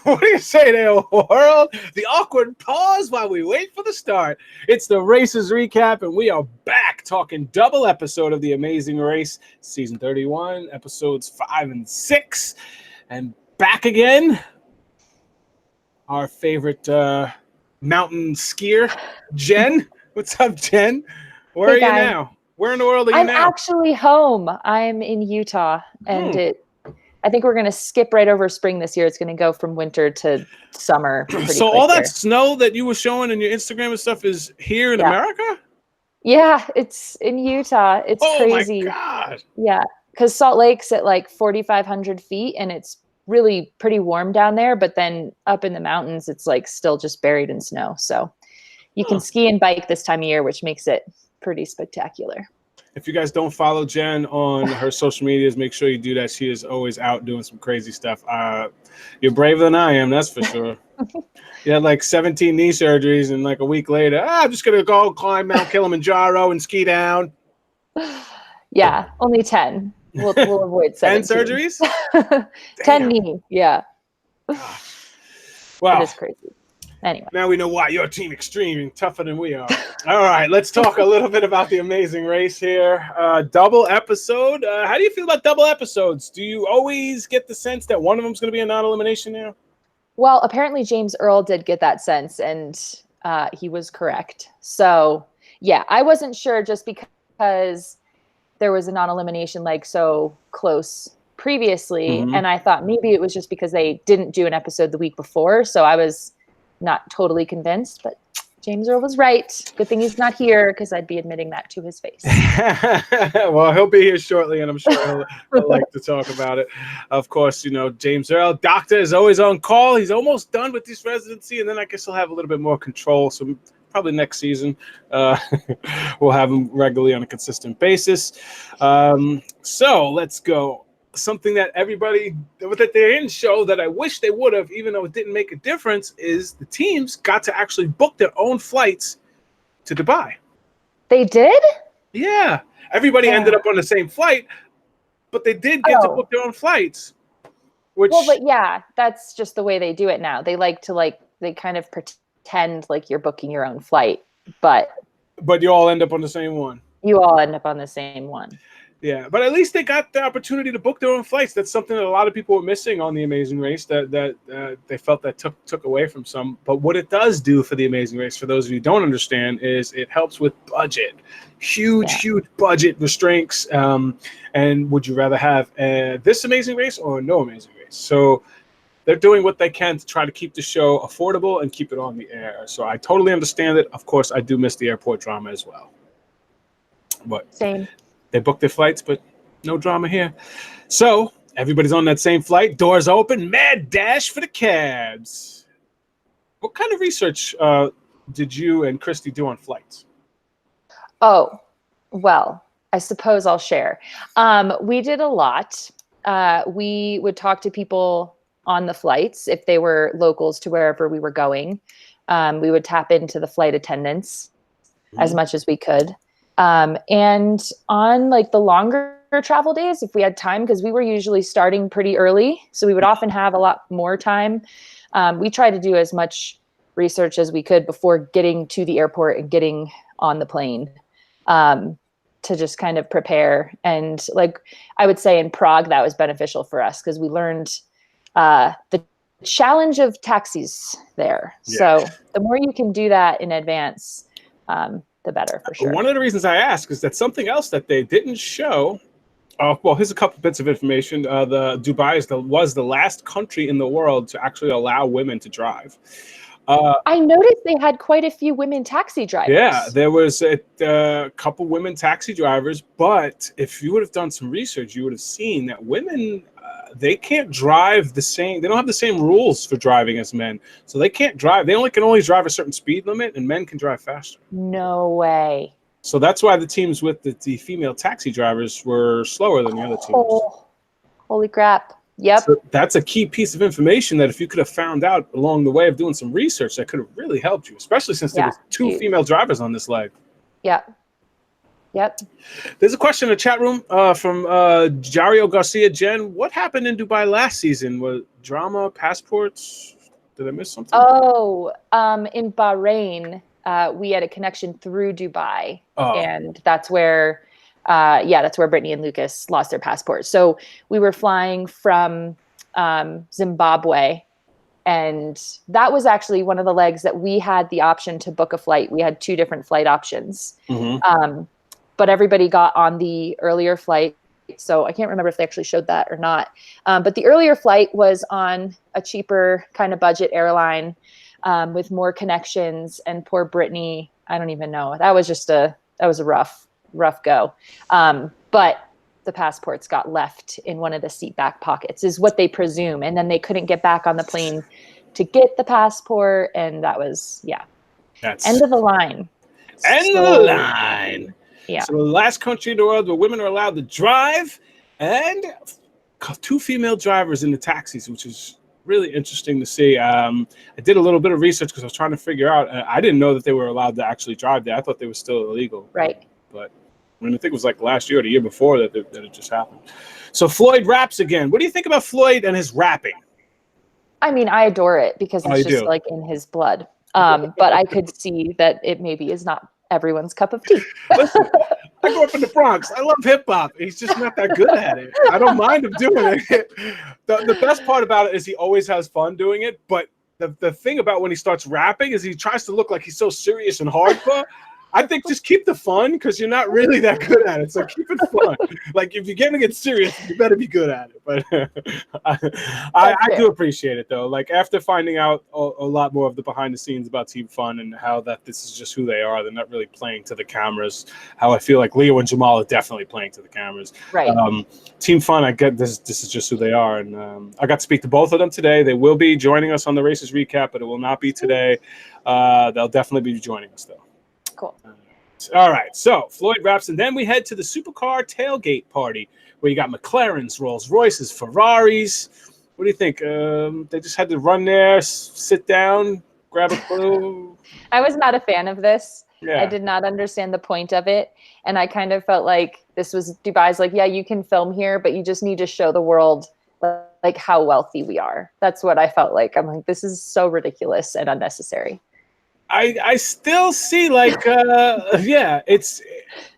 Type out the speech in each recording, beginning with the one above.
What do you say there, world? The awkward pause while we wait for the start. It's the Races Recap, and we are back talking double episode of The Amazing Race, Season 31, Episodes 5 and 6. And back again, our favorite mountain skier, Jen. What's up, Jen? Where are you now? Where in the world are you now? I'm actually home. I'm in Utah, and I think we're going to skip right over spring this year. It's going to go from winter to summer. So all that snow that you were showing in your Instagram and stuff is here in America? Yeah, it's in Utah. It's crazy. Oh my God. Yeah, because Salt Lake's at like 4,500 feet, and it's really pretty warm down there. But then up in the mountains, it's like still just buried in snow. So you can ski and bike this time of year, which makes it pretty spectacular. If you guys don't follow Jen on her social medias, make sure you do that. She is always out doing some crazy stuff. You're braver than I am, that's for sure. You had like 17 knee surgeries, and like a week later, I'm just going to go climb Mount Kilimanjaro and ski down. Yeah, only 10. We'll avoid 17. 10 surgeries? 10 knee, yeah. Wow. It is crazy. Anyway. Now we know why you're Team Extreme and tougher than we are. All right, let's talk a little bit about The Amazing Race here. Double episode. How do you feel about double episodes? Do you always get the sense that one of them is going to be a non-elimination now? Well, apparently James Earl did get that sense, and he was correct. So, yeah, I wasn't sure just because there was a non-elimination like so close previously, and I thought maybe it was just because they didn't do an episode the week before, so I was not totally convinced, but James Earl was right. Good thing he's not here, because I'd be admitting that to his face. Well, he'll be here shortly, and I'm sure he'll like to talk about it. Of course, you know, James Earl, doctor, is always on call. He's almost done with his residency, and then I guess he'll have a little bit more control. So probably next season, we'll have him regularly on a consistent basis. So let's go. Something that everybody that they didn't show that I wish they would have, even though it didn't make a difference, is the teams got to actually book their own flights to Dubai. They did? Yeah. Everybody ended up on the same flight, but they did get to book their own flights. Well, but yeah, that's just the way they do it now. They like to they kind of pretend like you're booking your own flight, but you all end up on the same one. You all end up on the same one. Yeah, but at least they got the opportunity to book their own flights. That's something that a lot of people were missing on The Amazing Race that they felt that took away from some. But what it does do for The Amazing Race, for those of you who don't understand, is it helps with budget. Huge budget restraints. And would you rather have this Amazing Race or no Amazing Race? So they're doing what they can to try to keep the show affordable and keep it on the air. So I totally understand it. Of course, I do miss the airport drama as well. But same. They booked their flights, but no drama here. So everybody's on that same flight. Doors open. Mad dash for the cabs. What kind of research did you and Christy do on flights? Oh, well, I suppose I'll share. We did a lot. We would talk to people on the flights if they were locals to wherever we were going. We would tap into the flight attendants as much as we could. And on like the longer travel days, if we had time, because we were usually starting pretty early, so we would often have a lot more time. We tried to do as much research as we could before getting to the airport and getting on the plane, to just kind of prepare. And like I would say in Prague, that was beneficial for us because we learned the challenge of taxis there. Yeah. So the more you can do that in advance, the better, for sure. One of the reasons I ask is that something else that they didn't show. Well, here's a couple bits of information. Dubai was the last country in the world to actually allow women to drive. I noticed they had quite a few women taxi drivers. Yeah, there was a couple women taxi drivers, but if you would have done some research, you would have seen that women, they can't drive the same. They don't have the same rules for driving as men, so they can't drive. They can only drive a certain speed limit, and men can drive faster. No way. So that's why the teams with the female taxi drivers were slower than the other teams. Oh, holy crap. Yep. So that's a key piece of information that if you could have found out along the way of doing some research, that could have really helped you, especially since there was two female drivers on this leg. Yeah. Yep. There's a question in the chat room from Jario Garcia. Jen, what happened in Dubai last season? Was drama, passports? Did I miss something? Oh, in Bahrain, we had a connection through Dubai, and that's where, that's where Brittany and Lucas lost their passports. So we were flying from Zimbabwe, and that was actually one of the legs that we had the option to book a flight. We had 2 different flight options, but everybody got on the earlier flight. So I can't remember if they actually showed that or not. But the earlier flight was on a cheaper kind of budget airline with more connections. And poor Brittany, I don't even know. That was a rough go. But the passports got left in one of the seat back pockets is what they presume. And then they couldn't get back on the plane to get the passport. And that was, That's end of the line. End of the line. Yeah. So the last country in the world where women are allowed to drive, and 2 female drivers in the taxis, which is really interesting to see. I did a little bit of research because I was trying to figure out. I didn't know that they were allowed to actually drive there. I thought they were still illegal. Right. But I think it was like last year or the year before that it just happened. So Floyd raps again. What do you think about Floyd and his rapping? I mean, I adore it because it's just like in his blood. But I could see that it maybe is not everyone's cup of tea. Listen, I grew up in the Bronx. I love hip hop. He's just not that good at it. I don't mind him doing it. The best part about it is he always has fun doing it. But the thing about when he starts rapping is he tries to look like he's so serious and hardcore. I think just keep the fun because you're not really that good at it. So keep it fun. Like if you're getting it serious, you better be good at it. But I do appreciate it though. Like after finding out a lot more of the behind the scenes about Team Fun and how that this is just who they are, they're not really playing to the cameras. How I feel like Leo and Jamal are definitely playing to the cameras. Right. Team Fun, I get this. This is just who they are, and I got to speak to both of them today. They will be joining us on the races recap, but it will not be today. They'll definitely be joining us though. Cool. All right, so Floyd raps, and then we head to the supercar tailgate party where you got McLarens, Rolls Royces, Ferraris. What do you think? They just had to run there, sit down, grab a clue. I was not a fan of this. Yeah. I did not understand the point of it, and I kind of felt like this was Dubai's like, yeah, you can film here, but you just need to show the world like how wealthy we are. That's what I felt like. I'm like, this is so ridiculous and unnecessary. I still see like it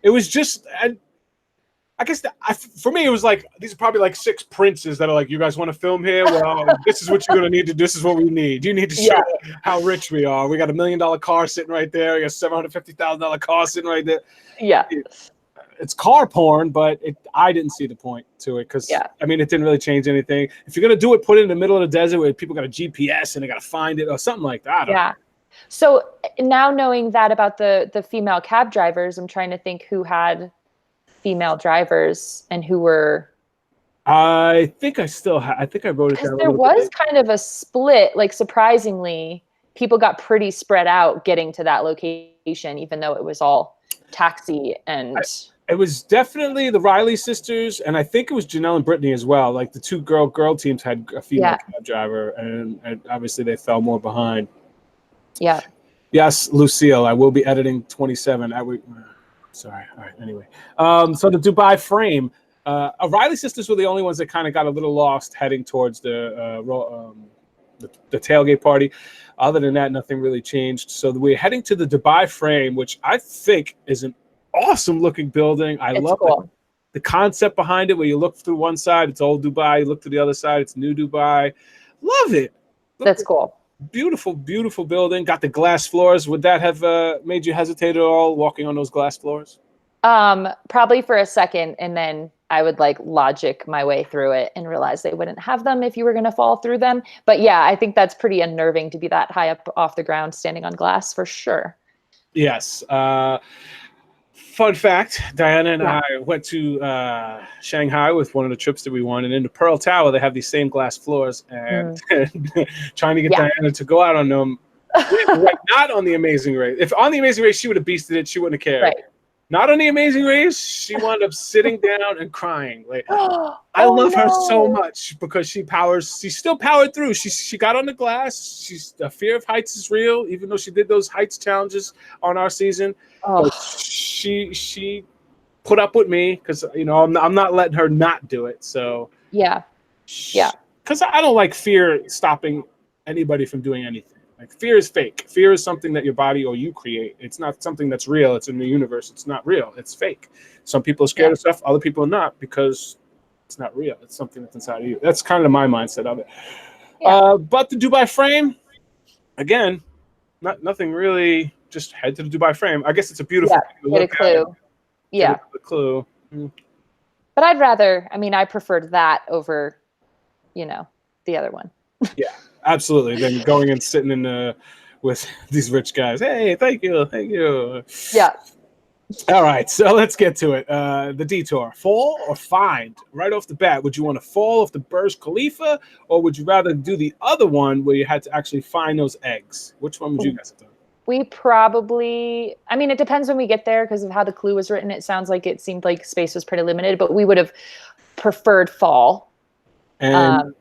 was just I guess for me it was like these are probably like 6 princes that are like, you guys want to film here? Well, this is what you're gonna need to do. This is what we need. You need to show how rich we are. We got $1 million car sitting right there. We got $750,000 car sitting right there. Yeah. It's car porn, but I didn't see the point to it because I mean it didn't really change anything. If you're gonna do it, put it in the middle of the desert where people got a GPS and they gotta find it or something like that. I don't know. So now knowing that about the female cab drivers, I'm trying to think who had female drivers and who were. I think I still have. I think I wrote it down. There was kind of a split. Like surprisingly, people got pretty spread out getting to that location, even though it was all taxi and. It was definitely the Riley sisters, and I think it was Janelle and Brittany as well. Like the 2 girl teams had a female cab driver, and obviously they fell more behind. Yeah. Yes, Lucille. I will be editing 27. Sorry. All right. Anyway, so the Dubai frame. Riley sisters were the only ones that kind of got a little lost heading towards the tailgate party. Other than that, nothing really changed. So we're heading to the Dubai frame, which I think is an awesome looking building. I love the concept behind it. Where you look through one side, it's old Dubai. You look to the other side, it's new Dubai. Love it. That's cool. Beautiful, beautiful building. Got the glass floors. Would that have made you hesitate at all walking on those glass floors? Probably for a second, and then I would like logic my way through it and realize they wouldn't have them if you were going to fall through them. But yeah, I think that's pretty unnerving to be that high up off the ground standing on glass for sure. Yes. Fun fact, Diana and I went to Shanghai with one of the trips that we won, and in the Pearl Tower, they have these same glass floors, and trying to get Diana to go out on them, not on the Amazing Race. If on the Amazing Race, she would have beasted it, she wouldn't have cared. Right. Not on the Amazing Race, she wound up sitting down and crying. Like I love her so much because she still powered through. She got on the glass. The fear of heights is real, even though she did those heights challenges on our season. But she put up with me because I'm not letting her not do it. So Yeah. because I don't like fear stopping anybody from doing anything. Like fear is fake. Fear is something that your body or you create. It's not something that's real. It's in the universe. It's not real. It's fake. Some people are scared of stuff. Other people are not because it's not real. It's something that's inside of you. That's kind of my mindset of it. Yeah. But the Dubai frame, again, nothing really. Just head to the Dubai frame. I guess it's a beautiful thing to Get a look clue. at. Yeah. Get a clue. But I preferred that over, the other one. Yeah, absolutely. Then going and sitting in with these rich guys. Hey, thank you. Yeah. All right, so let's get to it. The detour, fall or find? Right off the bat, would you want to fall off the Burj Khalifa, or would you rather do the other one where you had to actually find those eggs? Which one would you guys have done? We probably, it depends when we get there because of how the clue was written. It sounds like it seemed like space was pretty limited, but we would have preferred fall. And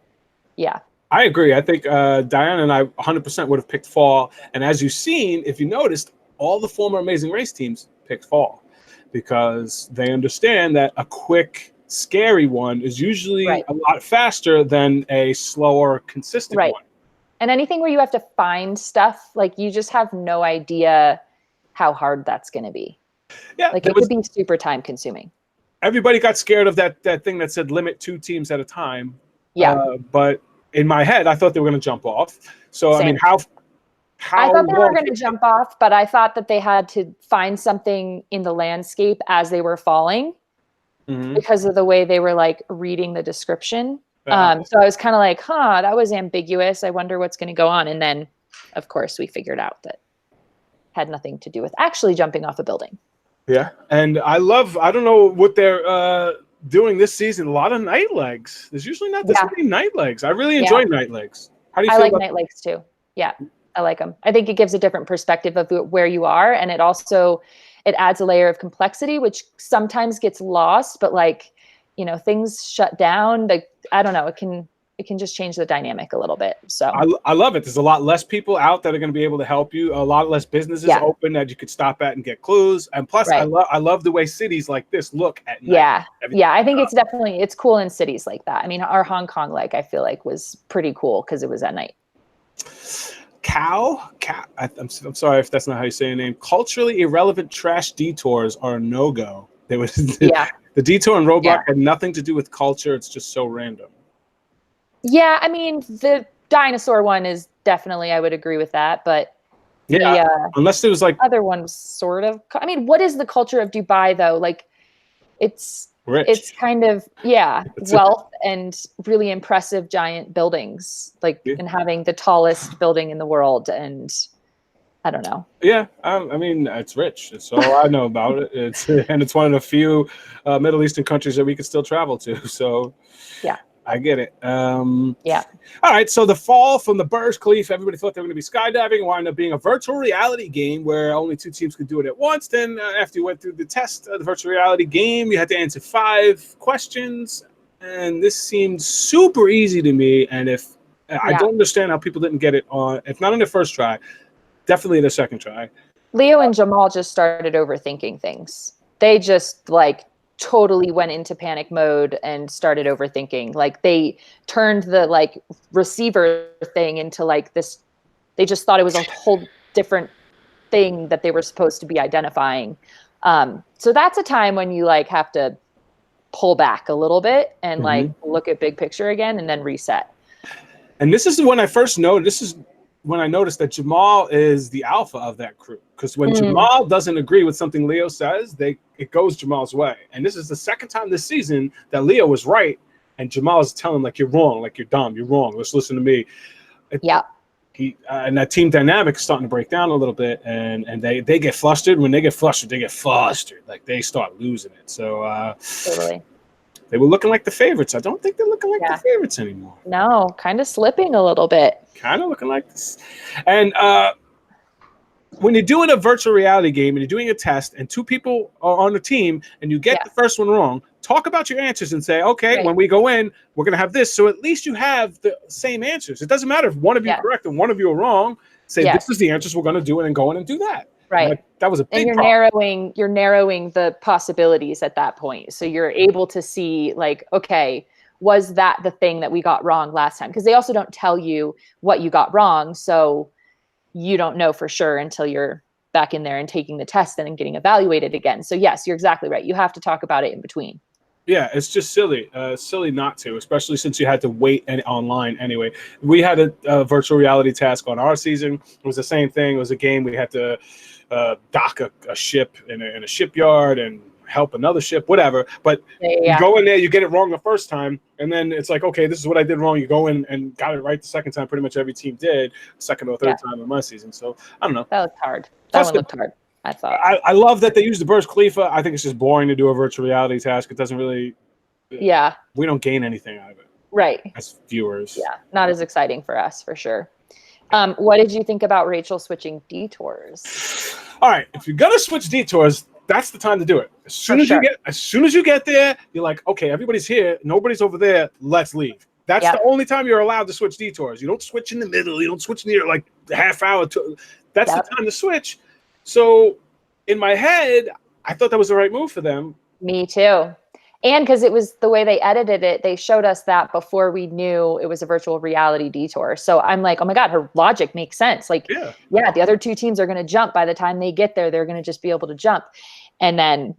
yeah. I agree. I think Diana and I 100% would have picked fall. And as you've seen, if you noticed, all the former Amazing Race teams picked fall because they understand that a quick, scary one is usually a lot faster than a slower, consistent one. And anything where you have to find stuff, like you just have no idea how hard that's going to be. Yeah, like it could be super time consuming. Everybody got scared of that thing that said limit 2 teams at a time. Yeah. But in my head, I thought they were going to jump off. So, Same. how I thought they were going to jump off, but I thought that they had to find something in the landscape as they were falling because of the way they were like reading the description. So I was kind of like, that was ambiguous. I wonder what's going to go on. And then, of course, we figured out that had nothing to do with actually jumping off a building. Yeah. And I don't know what they're doing this season. A lot of night legs. There's usually not this many night legs. I really enjoy night legs. How do you feel about night legs too. Yeah, I like them. I think it gives a different perspective of where you are. And it adds a layer of complexity, which sometimes gets lost, but things shut down. I don't know. It can just change the dynamic a little bit. So I love it. There's a lot less people out that are going to be able to help you. A lot less businesses open that you could stop at and get clues. And plus, I love the way cities like this look at night. Yeah. I think it's cool in cities like that. Our Hong Kong I feel like was pretty cool because it was at night. I'm sorry if that's not how you say your name. Culturally irrelevant trash detours are a no-go. The detour in Roblox had nothing to do with culture. It's just so random. Yeah, the dinosaur one is definitely, I would agree with that, but unless there was other ones sort of. What is the culture of Dubai though? It's rich. It's kind of wealth and really impressive giant buildings, and having the tallest building in the world, and I don't know. Yeah, it's rich. It's all I know about it. It's one of the few Middle Eastern countries that we can still travel to. So yeah. I get it. All right. So the fall from the Burj Khalifa, everybody thought they were going to be skydiving. It wound up being a virtual reality game where only 2 teams could do it at once. Then after you went through the test of the virtual reality game, you had to answer 5 questions. And this seemed super easy to me. And I don't understand how people didn't get it on, if not on their first try, definitely their second try. Leo and Jamal just started overthinking things. They just totally went into panic mode and started overthinking. They turned the receiver thing into this. They just thought it was a whole different thing that they were supposed to be identifying. So that's a time when you have to pull back a little bit and look at big picture again and then reset. And this is when I first noticed. This is when I noticed that Jamal is the alpha of that crew. Because when Jamal doesn't agree with something Leo says, it goes Jamal's way. And this is the second time this season that Leo was right, and Jamal is telling him, you're wrong, you're dumb, you're wrong. Let's listen to me. And that team dynamic is starting to break down a little bit, and they get flustered. When they get flustered, they start losing it. So totally. They were looking like the favorites. I don't think they're looking like the favorites anymore. No, kind of slipping a little bit. Kind of looking like this. And when you're doing a virtual reality game and you're doing a test and 2 people are on the team and you get the first one wrong, talk about your answers and say, okay, when we go in, we're going to have this. So at least you have the same answers. It doesn't matter if one of you are correct and one of you are wrong. Say, this is the answers we're going to do, and then go in and do that. Right. That was a big And problem. you're narrowing the possibilities at that point. So you're able to see like, okay, was that the thing that we got wrong last time? Because they also don't tell you what you got wrong. So you don't know for sure until you're back in there and taking the test and getting evaluated again. So yes, you're exactly right. You have to talk about it in between. Yeah, it's just silly, silly not to, especially since you had to wait online anyway. We had a virtual reality task on our season. It was the same thing. It was a game. We had to dock a ship in a shipyard and help another ship, whatever. But you Yeah. go in there, you get it wrong the first time, and then it's like, okay, this is what I did wrong. You go in and got it right the second time. Pretty much every team did, second or third time in my season. So I don't know. That looked hard. That Plus one looked hard, I thought. I love that they use the Burj Khalifa. I think it's just boring to do a virtual reality task. It doesn't really. Yeah. We don't gain anything out of it. Right. As viewers. Yeah. Not as exciting for us, for sure. What did you think about Rachel switching detours? All right. If you're gonna switch detours, that's the time to do it. As soon as you get there, you're like, okay, everybody's here, nobody's over there. Let's leave. That's the only time you're allowed to switch detours. You don't switch in the middle. You don't switch near like the half hour. That's the time to switch. So in my head, I thought that was the right move for them. Me too. And because it was the way they edited it, they showed us that before we knew it was a virtual reality detour. So I'm like, oh my God, her logic makes sense. Like, yeah, the other two teams are going to jump. By the time they get there, they're going to just be able to jump. And then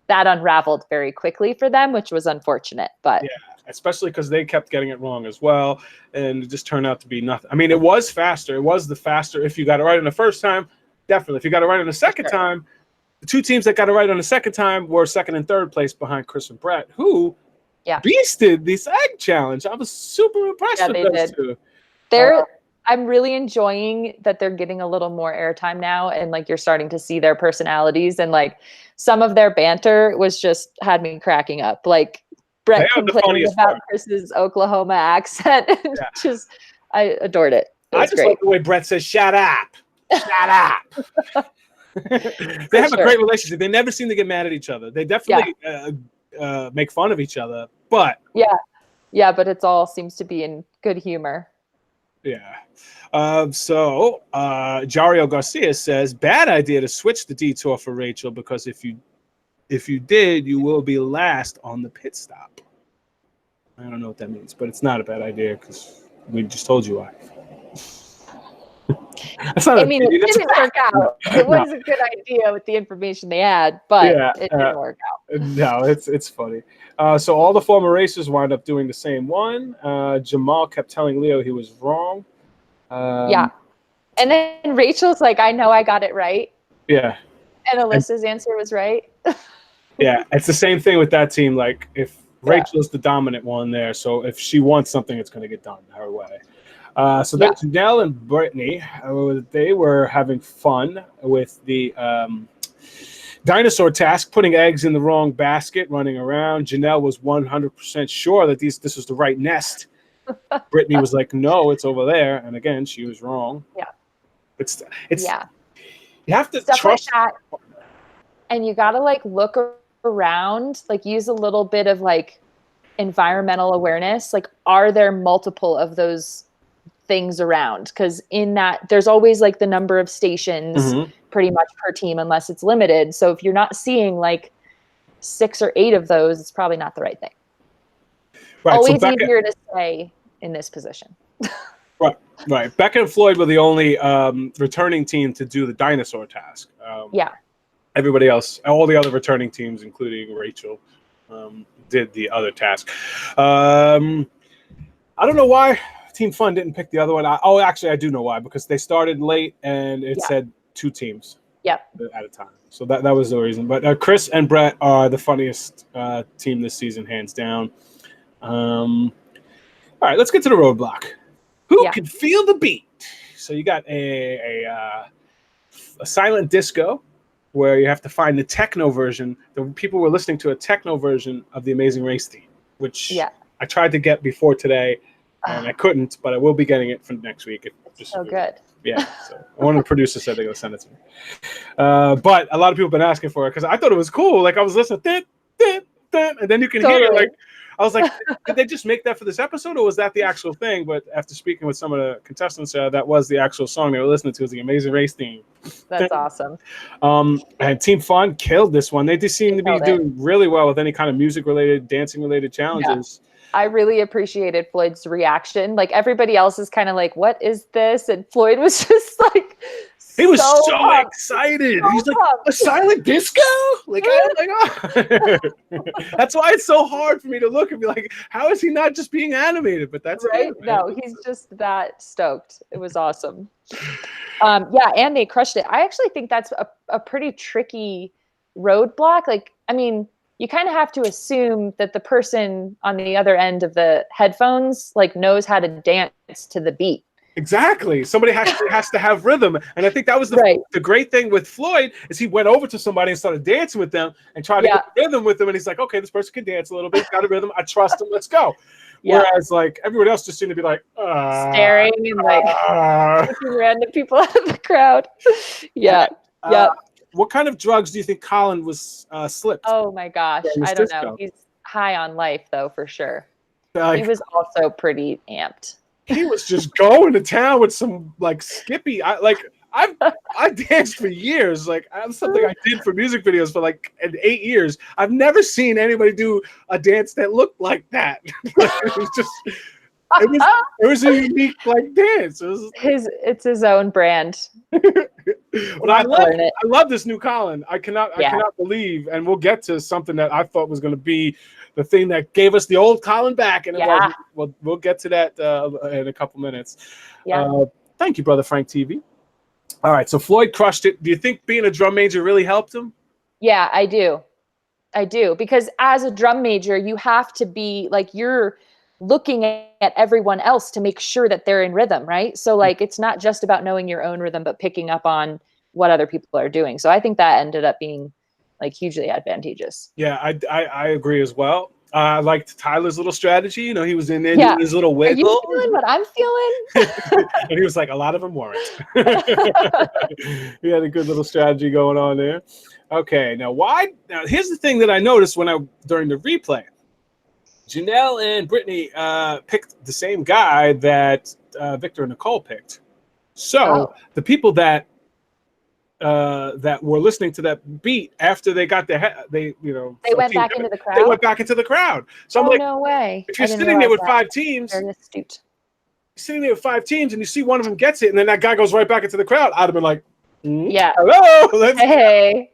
that unraveled very quickly for them, which was unfortunate. But yeah, especially because they kept getting it wrong as well. And it just turned out to be nothing. I mean, it was faster. It was the faster. If you got it right in the first time, definitely. If you got it right in the second time, the two teams that got it right on the second time were second and third place behind Chris and Brett, who beasted this egg challenge. I was super impressed with those two. I'm really enjoying that they're getting a little more airtime now, and like you're starting to see their personalities, and like some of their banter was just had me cracking up. Like Brett complaining about Chris's Oklahoma accent. Just I adored it. I just like the way Brett says, "Shut up, shut up." They have a great relationship. They never seem to get mad at each other. They definitely make fun of each other, but but it's all seems to be in good humor. Yeah. So Jario Garcia says, bad idea to switch the detour for Rachel, because if you did, you will be last on the pit stop. I don't know what that means, but it's not a bad idea because we just told you why. I mean, it didn't work out. It was a good idea with the information they had, but it didn't work out. No, it's funny. So all the former racers wound up doing the same one. Jamal kept telling Leo he was wrong. And then Rachel's like, I know I got it right. Yeah. And Alyssa's answer was right. Yeah, it's the same thing with that team. Like, if Rachel's the dominant one there, so if she wants something, it's going to get done her way. So then Janelle and Brittany, they were having fun with the dinosaur task, putting eggs in the wrong basket, running around. Janelle was 100% sure that this was the right nest. Brittany was like, no, it's over there. And again, she was wrong. Yeah. It's you have to stuff trust like that. And you got to like look around, like use a little bit of like environmental awareness. Like, are there multiple of those things around? Because in that, there's always like the number of stations pretty much per team, unless it's limited. So if you're not seeing like 6 or 8 of those, it's probably not the right thing. Right, always easier to stay in this position. Right. Becca and Floyd were the only returning team to do the dinosaur task. Everybody else, all the other returning teams, including Rachel, did the other task. I don't know why Team Fun didn't pick the other one. Actually, I do know why, because they started late and it said 2 teams at a time. So that was the reason. But Chris and Brett are the funniest team this season, hands down. All right, let's get to the roadblock. Who can feel the beat? So you got a silent disco where you have to find the techno version. The people were listening to a techno version of the Amazing Race theme, which I tried to get before today, and I couldn't, but I will be getting it for next week. It's so good. Yeah, so one of the producers said they're going to send it to me. But a lot of people have been asking for it because I thought it was cool. Like, I was listening, and then you can hear, like, I was like, did they just make that for this episode, or was that the actual thing? But after speaking with some of the contestants, that was the actual song they were listening to. It was the Amazing Race theme. That's awesome. And Team Fun killed this one. They just seem to be killed it. doing really well with any kind of music-related, dancing-related challenges. I really appreciated Floyd's reaction. Like everybody else is kind of like, "What is this?" And Floyd was just like, he was so pumped. excited. So He's like, pumped. a silent disco? Like, oh my God. That's why it's so hard for me to look and be like, how is he not just being animated? But that's right. it, man. No, he's just that stoked. It was awesome. Yeah, and they crushed it. I actually think that's a pretty tricky roadblock. Like, I mean, you kind of have to assume that the person on the other end of the headphones like knows how to dance to the beat. Exactly. Somebody has to have rhythm. And I think that was the great thing with Floyd is he went over to somebody and started dancing with them and tried to get rhythm with them. And he's like, okay, this person can dance a little bit. Got a rhythm. I trust him. Let's go. Yeah. Whereas like everyone else just seemed to be like staring and like looking random people out of the crowd. Yeah. What kind of drugs do you think Colin was slipped? Oh my gosh. I don't know. He's high on life though, for sure. Like, he was also pretty amped. He was just going to town with some like Skippy. I danced for years. Like that's something I did for music videos for like 8 years. I've never seen anybody do a dance that looked like that. It was a unique like dance. It's his own brand. But I love this new Colin. I cannot believe, and we'll get to something that I thought was going to be the thing that gave us the old Colin back, and we'll get to that in a couple minutes. Thank you, Brother Frank TV. All right, so Floyd crushed it. Do you think being a drum major really helped him? Yeah, I do, because as a drum major, you have to be like you're looking at everyone else to make sure that they're in rhythm, right? So like it's not just about knowing your own rhythm, but picking up on what other people are doing. So I think that ended up being like hugely advantageous. Yeah, I agree as well. I liked Tyler's little strategy. You know, he was in there doing his little wiggle. Are you feeling what I'm feeling? And he was like, a lot of them weren't. He had a good little strategy going on there. Okay, now here's the thing that I noticed during the replay. Janelle and Brittany picked the same guy that Victor and Nicole picked. So the people that were listening to that beat after they got they went back into the crowd. They went back into the crowd. So I'm like, no way! If you're sitting there with 5 teams, sitting there with 5 teams, and you see one of them gets it, and then that guy goes right back into the crowd, I'd have been like, yeah, hello, hey.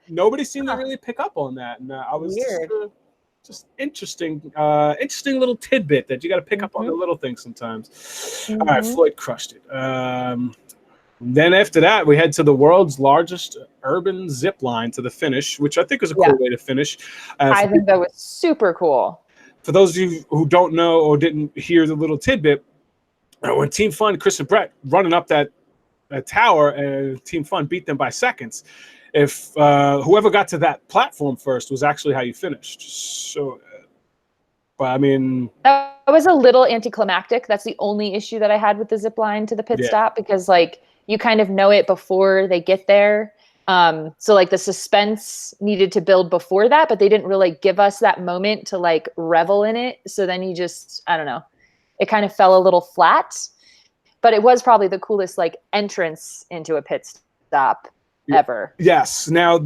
Nobody seemed to really pick up on that, and I was weird. Just interesting little tidbit that you got to pick up on the little things sometimes. All right, Floyd crushed it. Then after that, we head to the world's largest urban zip line to the finish, which I think was a cool way to finish. I think that was super cool. For those of you who don't know or didn't hear the little tidbit, when Team Fun, Chris and Brett running up that tower, and Team Fun beat them by seconds. If whoever got to that platform first was actually how you finished. So, but I mean, that was a little anticlimactic. That's the only issue that I had with the zip line to the pit stop, because like you kind of know it before they get there. So like the suspense needed to build before that, but they didn't really give us that moment to like revel in it. So then you just, I don't know, it kind of fell a little flat, but it was probably the coolest like entrance into a pit stop ever. Yes. Now,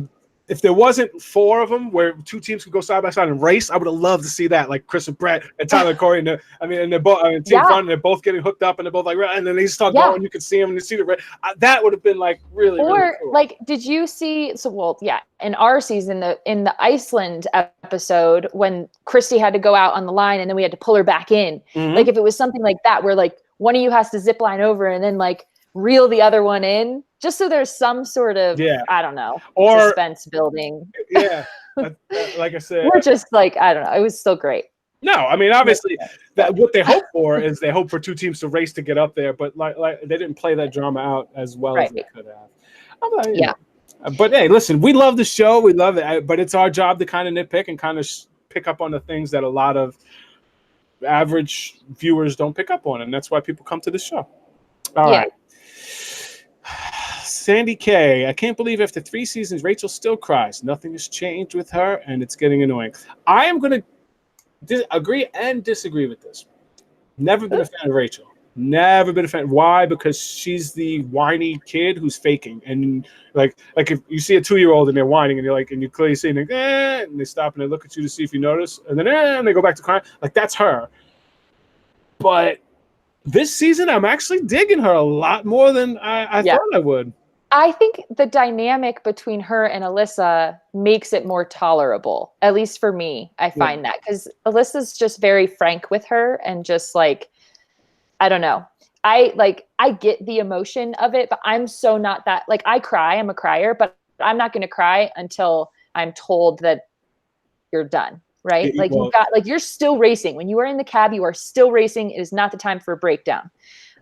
if there wasn't 4 of them where 2 teams could go side by side and race, I would have loved to see that. Like Chris and Brett and Tyler and Corey, and they're both Team Fun, and they're both getting hooked up, and they're both like, and then they start going. You could see them and you see the that would have been like really. Or really cool. like, did you see? So in our season, in the Iceland episode, when Christy had to go out on the line and then we had to pull her back in. Like if it was something like that, where like one of you has to zip line over and then like reel the other one in, just so there's some sort of I don't know, or suspense building. Like I said, we're just like, I don't know, it was still great. No, I mean, obviously that what they hope for is they hope for 2 teams to race to get up there, but like they didn't play that drama out as well as they could have. But hey, listen, we love the show, we love it, but it's our job to kind of nitpick and kind of pick up on the things that a lot of average viewers don't pick up on, and that's why people come to the show. All right. Sandy K, I can't believe after 3 seasons, Rachel still cries. Nothing has changed with her, and it's getting annoying. I am going to agree and disagree with this. Never been a fan of Rachel. Never been a fan. Why? Because she's the whiny kid who's faking. And like if you see a 2-year-old and they're whining and you're like, and you clearly see them, and they stop and they look at you to see if you notice, and then and they go back to crying. Like, that's her. But this season, I'm actually digging her a lot more than I thought I would. I think the dynamic between her and Alyssa makes it more tolerable, at least for me. I find that because Alyssa's just very frank with her and just like, I don't know. I get the emotion of it, but I'm so not that, like, I cry, I'm a crier, but I'm not going to cry until I'm told that you're done. Right? Like, you're still racing. When you are in the cab, you are still racing. It is not the time for a breakdown.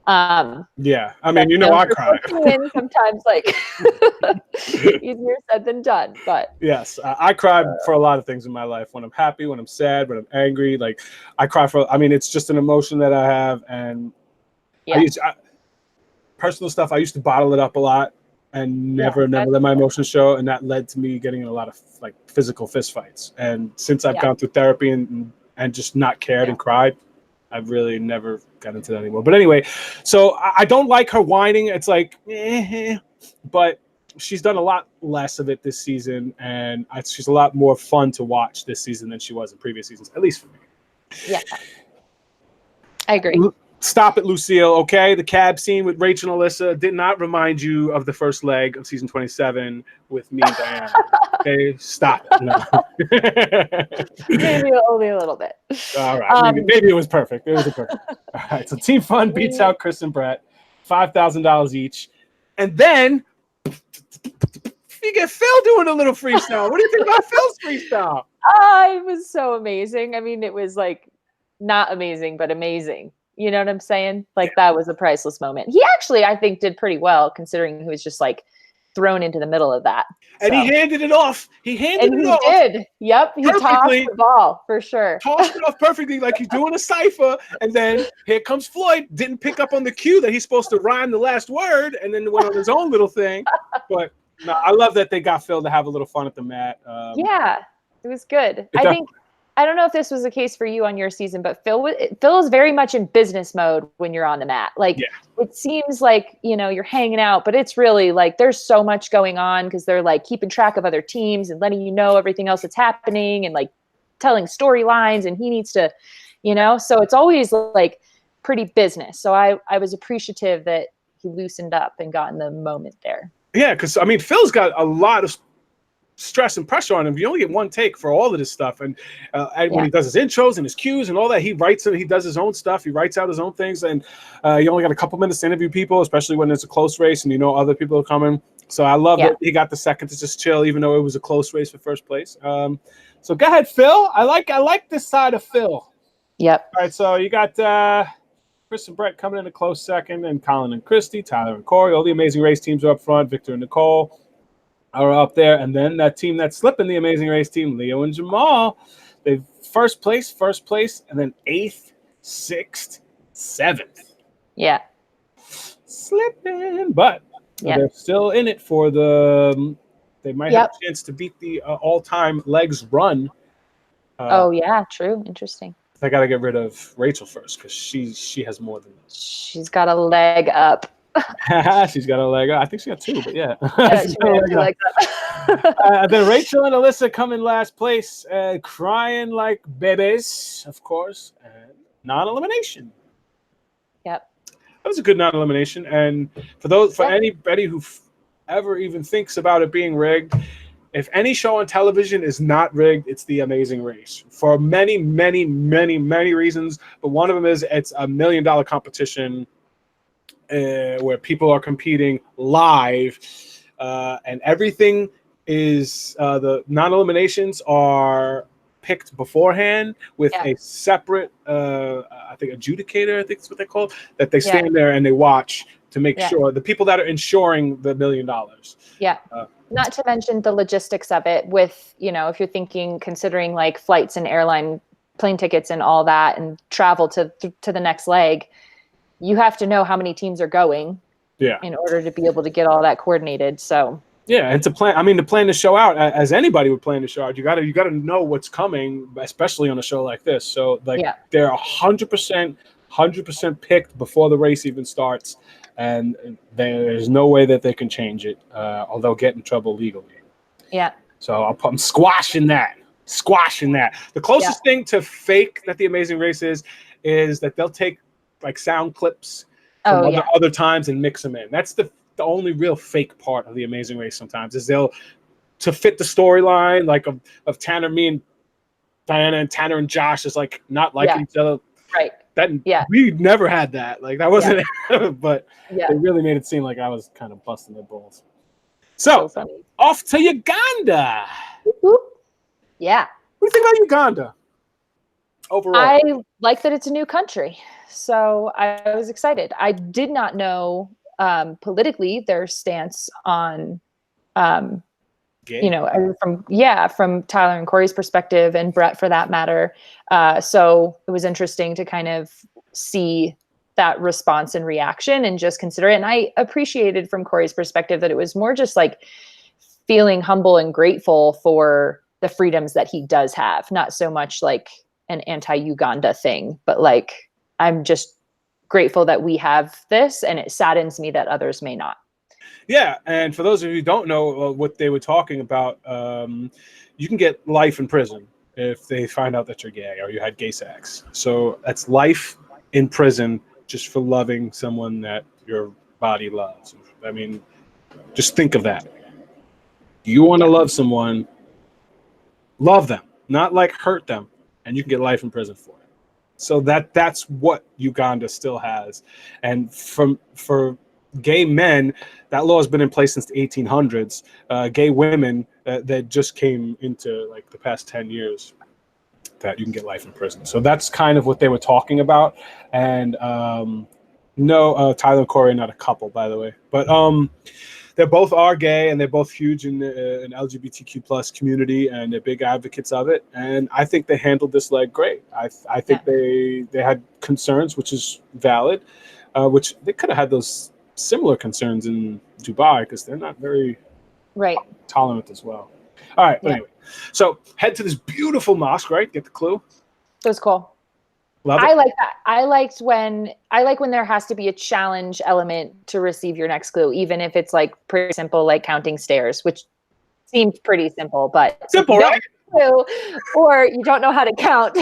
Yeah, I mean, I cry. Sometimes, like, easier said than done. But yes, I cry for a lot of things in my life. When I'm happy, when I'm sad, when I'm angry, like, I cry for. I mean, it's just an emotion that I have, and personal stuff. I used to bottle it up a lot and never let my emotions show, and that led to me getting in a lot of like physical fist fights. And since I've gone through therapy and just not cared and cried, I've really never got into that anymore. But anyway, so I don't like her whining. It's like, but she's done a lot less of it this season, and she's a lot more fun to watch this season than she was in previous seasons, at least for me. Yeah, I agree. Stop it, Lucille, okay? The cab scene with Rachel and Alyssa did not remind you of the first leg of season 27 with me and Diana. Okay? Stop it. No. Maybe only a little bit. All right. Maybe it was perfect. It was perfect. All right. So Team Fun beats out Chris and Brett, $5,000 each. And then you get Phil doing a little freestyle. What do you think about Phil's freestyle? It was so amazing. I mean, it was like not amazing, but amazing. You know what I'm saying? Like, that was a priceless moment. He actually, I think, did pretty well considering he was just like thrown into the middle of that. And he handed it off. He did. Yep. He tossed the ball for sure. Tossed it off perfectly, like he's doing a cipher. And then here comes Floyd. Didn't pick up on the cue that he's supposed to rhyme the last word, and then went on his own little thing. But no, I love that they got Phil to have a little fun at the mat. Yeah, it was good. I don't know if this was the case for you on your season, but Phil is very much in business mode when you're on the mat. Like, it seems like, you're hanging out, but it's really like there's so much going on because they're like keeping track of other teams and letting you know everything else that's happening and like telling storylines, and he needs to, so it's always like pretty business. So I was appreciative that he loosened up and got in the moment there. Yeah, because I mean, Phil's got a lot of stress and pressure on him. You only get one take for all of this stuff, and when he does his intros and his cues and all that, he writes it. He does his own stuff. He writes out his own things, and you only got a couple minutes to interview people, especially when it's a close race and other people are coming. So I love that he got the second to just chill, even though it was a close race for first place. So go ahead, Phil. I like this side of Phil. Yep. All right, so you got Chris and Brett coming in a close second, and Colin and Christy, Tyler and Corey. All the Amazing Race teams are up front. Victor and Nicole are up there, and then that team that's slipping, the Amazing Race team, Leo and Jamal, they first place, and then 8th, 6th, 7th. Yeah, slipping, but they're still in it for the. They might have a chance to beat the all-time legs run. True, interesting. They got to get rid of Rachel first because she has more than this. She's got a leg up. She's got a leg up. I think she got 2, but yeah. Yeah, then Rachel and Alyssa come in last place, crying like babies, of course, and non-elimination. Yep. That was a good non-elimination, and for anybody who ever even thinks about it being rigged, if any show on television is not rigged, it's The Amazing Race for many, many, many, many reasons. But one of them is it's a $1 million competition where people are competing live, and everything is the non-eliminations are picked beforehand with a separate, I think, adjudicator. I think that's what they call it, that they stand there and they watch to make sure the people that are ensuring the $1 million. Yeah. Not to mention the logistics of it with, if you're considering like flights and airline plane tickets and all that and travel to the next leg, you have to know how many teams are going in order to be able to get all that coordinated. So Yeah, and to plan the show out as anybody would plan the show out, you gotta know what's coming, especially on a show like this. So like Yeah. they're 100% picked before the race even starts, and there's no way that they can change it, or they'll get in trouble legally. Yeah. So I'm squashing that. The closest thing to fake that the Amazing Race is that they'll take like sound clips from other times and mix them in. That's the only real fake part of the Amazing Race sometimes is they'll to fit the storyline like of Tanner, me and Diana and Tanner and Josh is like not liking each other. Right. We never had that. Like that wasn't but Yeah. it really made it seem like I was kind of busting their balls. So off to Uganda. Woo-hoo. Yeah. What do you think about Uganda overall? I like that it's a new country. So I was excited. I did not know politically their stance on you know, from Tyler and Corey's perspective and Brett for that matter. So it was interesting to kind of see that response and reaction and just consider it. And I appreciated from Corey's perspective that it was more just like feeling humble and grateful for the freedoms that he does have, not so much like an anti-Uganda thing, but like, I'm just grateful that we have this, and it saddens me that others may not. Yeah, and for those of you who don't know what they were talking about, you can get life in prison if they find out that you're gay or you had gay sex. So that's life in prison just for loving someone that your body loves. I mean, just think of that. You want to love someone, love them, not like hurt them, and you can get life in prison for it. So that's what Uganda still has. And for gay men, that law has been in place since the 1800s. Gay women that just came into like the past 10 years that you can get life in prison. So that's kind of what they were talking about. And no, Tyler and Corey are not a couple, by the way, but they both are gay and they're both huge in the LGBTQ plus community and they're big advocates of it. And I think they handled this like great. I think they had concerns, which is valid, which they could have had those similar concerns in Dubai because they're not very tolerant as well. All right, but anyway, so head to this beautiful mosque, right? Get the clue. It was cool. I like that. I like when there has to be a challenge element to receive your next clue, even if it's like pretty simple, like counting stairs, which seems pretty simple, but simple, right? Clue, or you don't know how to count.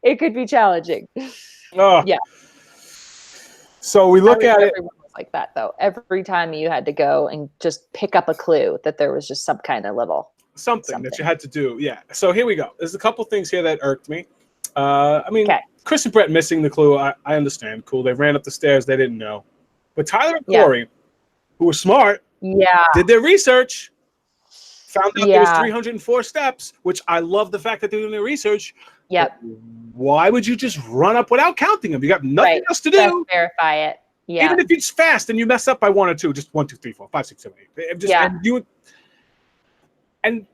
It could be challenging. Oh. Yeah. So we look at it. Everyone was like that though. Every time you had to go and just pick up a clue, that there was just some kind of little something that you had to do. Yeah. So here we go. There's a couple things here that irked me. I mean, Chris and Brett missing the clue, I understand. Cool. They ran up the stairs. They didn't know. But Tyler and Corey, who were smart, did their research, found out there was 304 steps, which I love the fact that they're doing their research. Yep. Why would you just run up without counting them? You got nothing else to do. Just verify it. Yeah. Even if it's fast and you mess up by 1 or 2, just 1, 2, 3, 4, 5, 6, 7, 8. And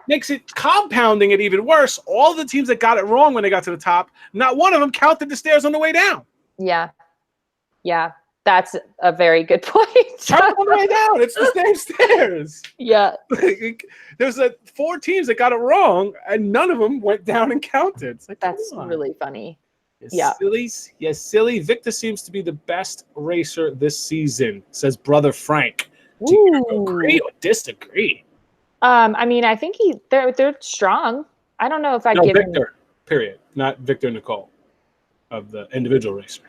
makes it compounding it even worse. All the teams that got it wrong when they got to the top, not one of them counted the stairs on the way down. Yeah. Yeah. That's a very good point. Count on the way down. It's the same stairs. Yeah. There's 4 teams that got it wrong, and none of them went down and counted. It's like, that's really funny. Sillies. Yes, silly. Victor seems to be the best racer this season, says Brother Frank. Do you agree or disagree? I mean, I think they're strong. I don't know if I'd give Victor, period. Not Victor Nicole of the individual racer.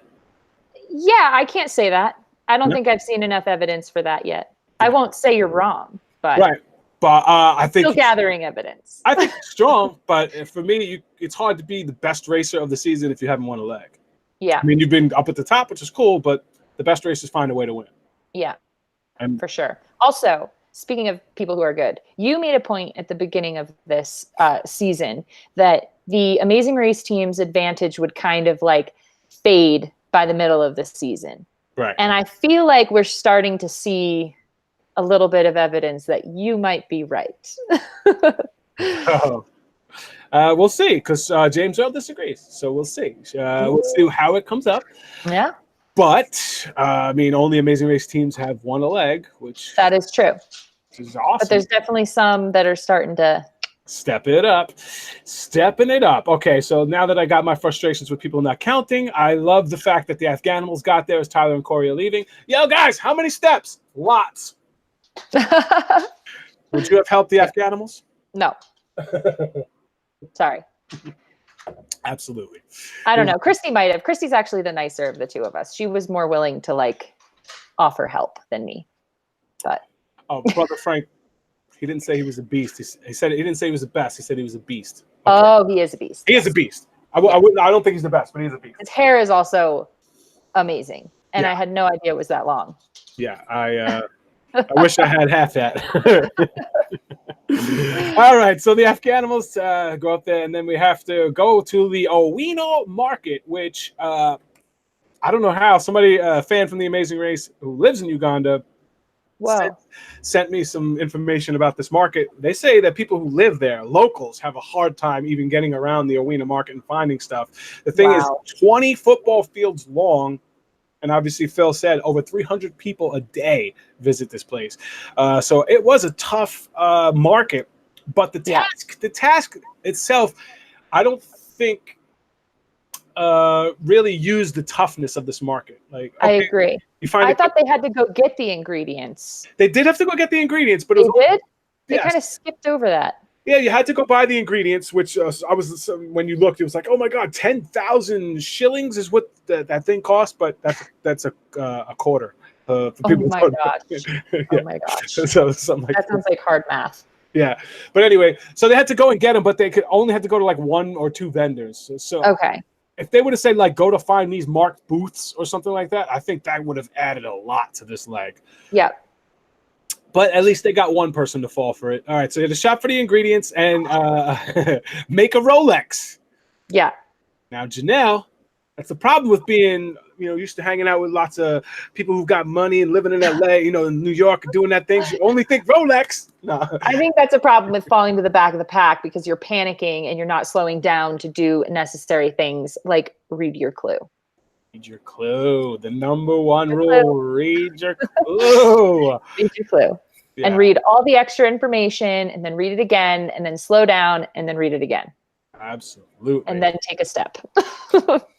Yeah, I can't say that. I don't think I've seen enough evidence for that yet. I won't say you're wrong, but but I think still gathering evidence. I think it's strong, but for me, it's hard to be the best racer of the season if you haven't won a leg. Yeah, I mean, you've been up at the top, which is cool, but the best racers find a way to win. Yeah, for sure. Also, speaking of people who are good, you made a point at the beginning of this season that the Amazing Race team's advantage would kind of like fade by the middle of the season. Right. And I feel like we're starting to see a little bit of evidence that you might be right. We'll see, because James Earl disagrees. So we'll see. We'll see how it comes up. Yeah. But I mean, only Amazing Race teams have one a leg, which That is true. is awesome. But there's definitely some that are starting to step it up, stepping it up. Okay, so now that I got my frustrations with people not counting, I love the fact that the Afghanimals got there as Tyler and Corey are leaving. Yo, guys, how many steps? Lots. Would you have helped the Afghanimals? No. Sorry. Absolutely. I don't know. Christy might have. Christy's actually the nicer of the two of us. She was more willing to like offer help than me. But Brother Frank, he didn't say he was a beast. He said he didn't say he was the best. He said he was a beast. Okay. Oh, he is a beast. He is a beast. I don't think he's the best, but he's a beast. His hair is also amazing, and Yeah. I had no idea it was that long. Yeah, I wish I had half that. All right, so the Afghanimals go up there, and then we have to go to the Owino Market, which I don't know how. Somebody, a fan from the Amazing Race who lives in Uganda, sent me some information about this market. They say that people who live there, locals, have a hard time even getting around the Owino Market and finding stuff. The thing is 20 football fields long. And obviously, Phil said over 300 people a day visit this place. So it was a tough market. But the task itself, I don't think really used the toughness of this market. Like, okay, I agree. I thought they had to go get the ingredients. They did have to go get the ingredients, but They kind of skipped over that. Yeah, you had to go buy the ingredients, which when you looked, it was like, oh my god, 10,000 shillings is what that thing cost, but that's a quarter. For people oh my gosh! Yeah. Oh my gosh! So something like that sounds like hard math. Yeah, but anyway, so they had to go and get them, but they could only have to go to like one or two vendors. So okay, if they would have said like go to find these marked booths or something like that, I think that would have added a lot to this leg. Yeah. But at least they got one person to fall for it. All right, so you had to shop for the ingredients and make a Rolex. Yeah. Now, Janelle, that's the problem with being, used to hanging out with lots of people who've got money and living in LA, in New York, doing that thing. You only think Rolex. No. I think that's a problem with falling to the back of the pack because you're panicking and you're not slowing down to do necessary things like read your clue. Read your clue. The number one rule. Read your clue. Read your clue. Yeah. And read all the extra information and then read it again and then slow down and then read it again. Absolutely. And then take a step.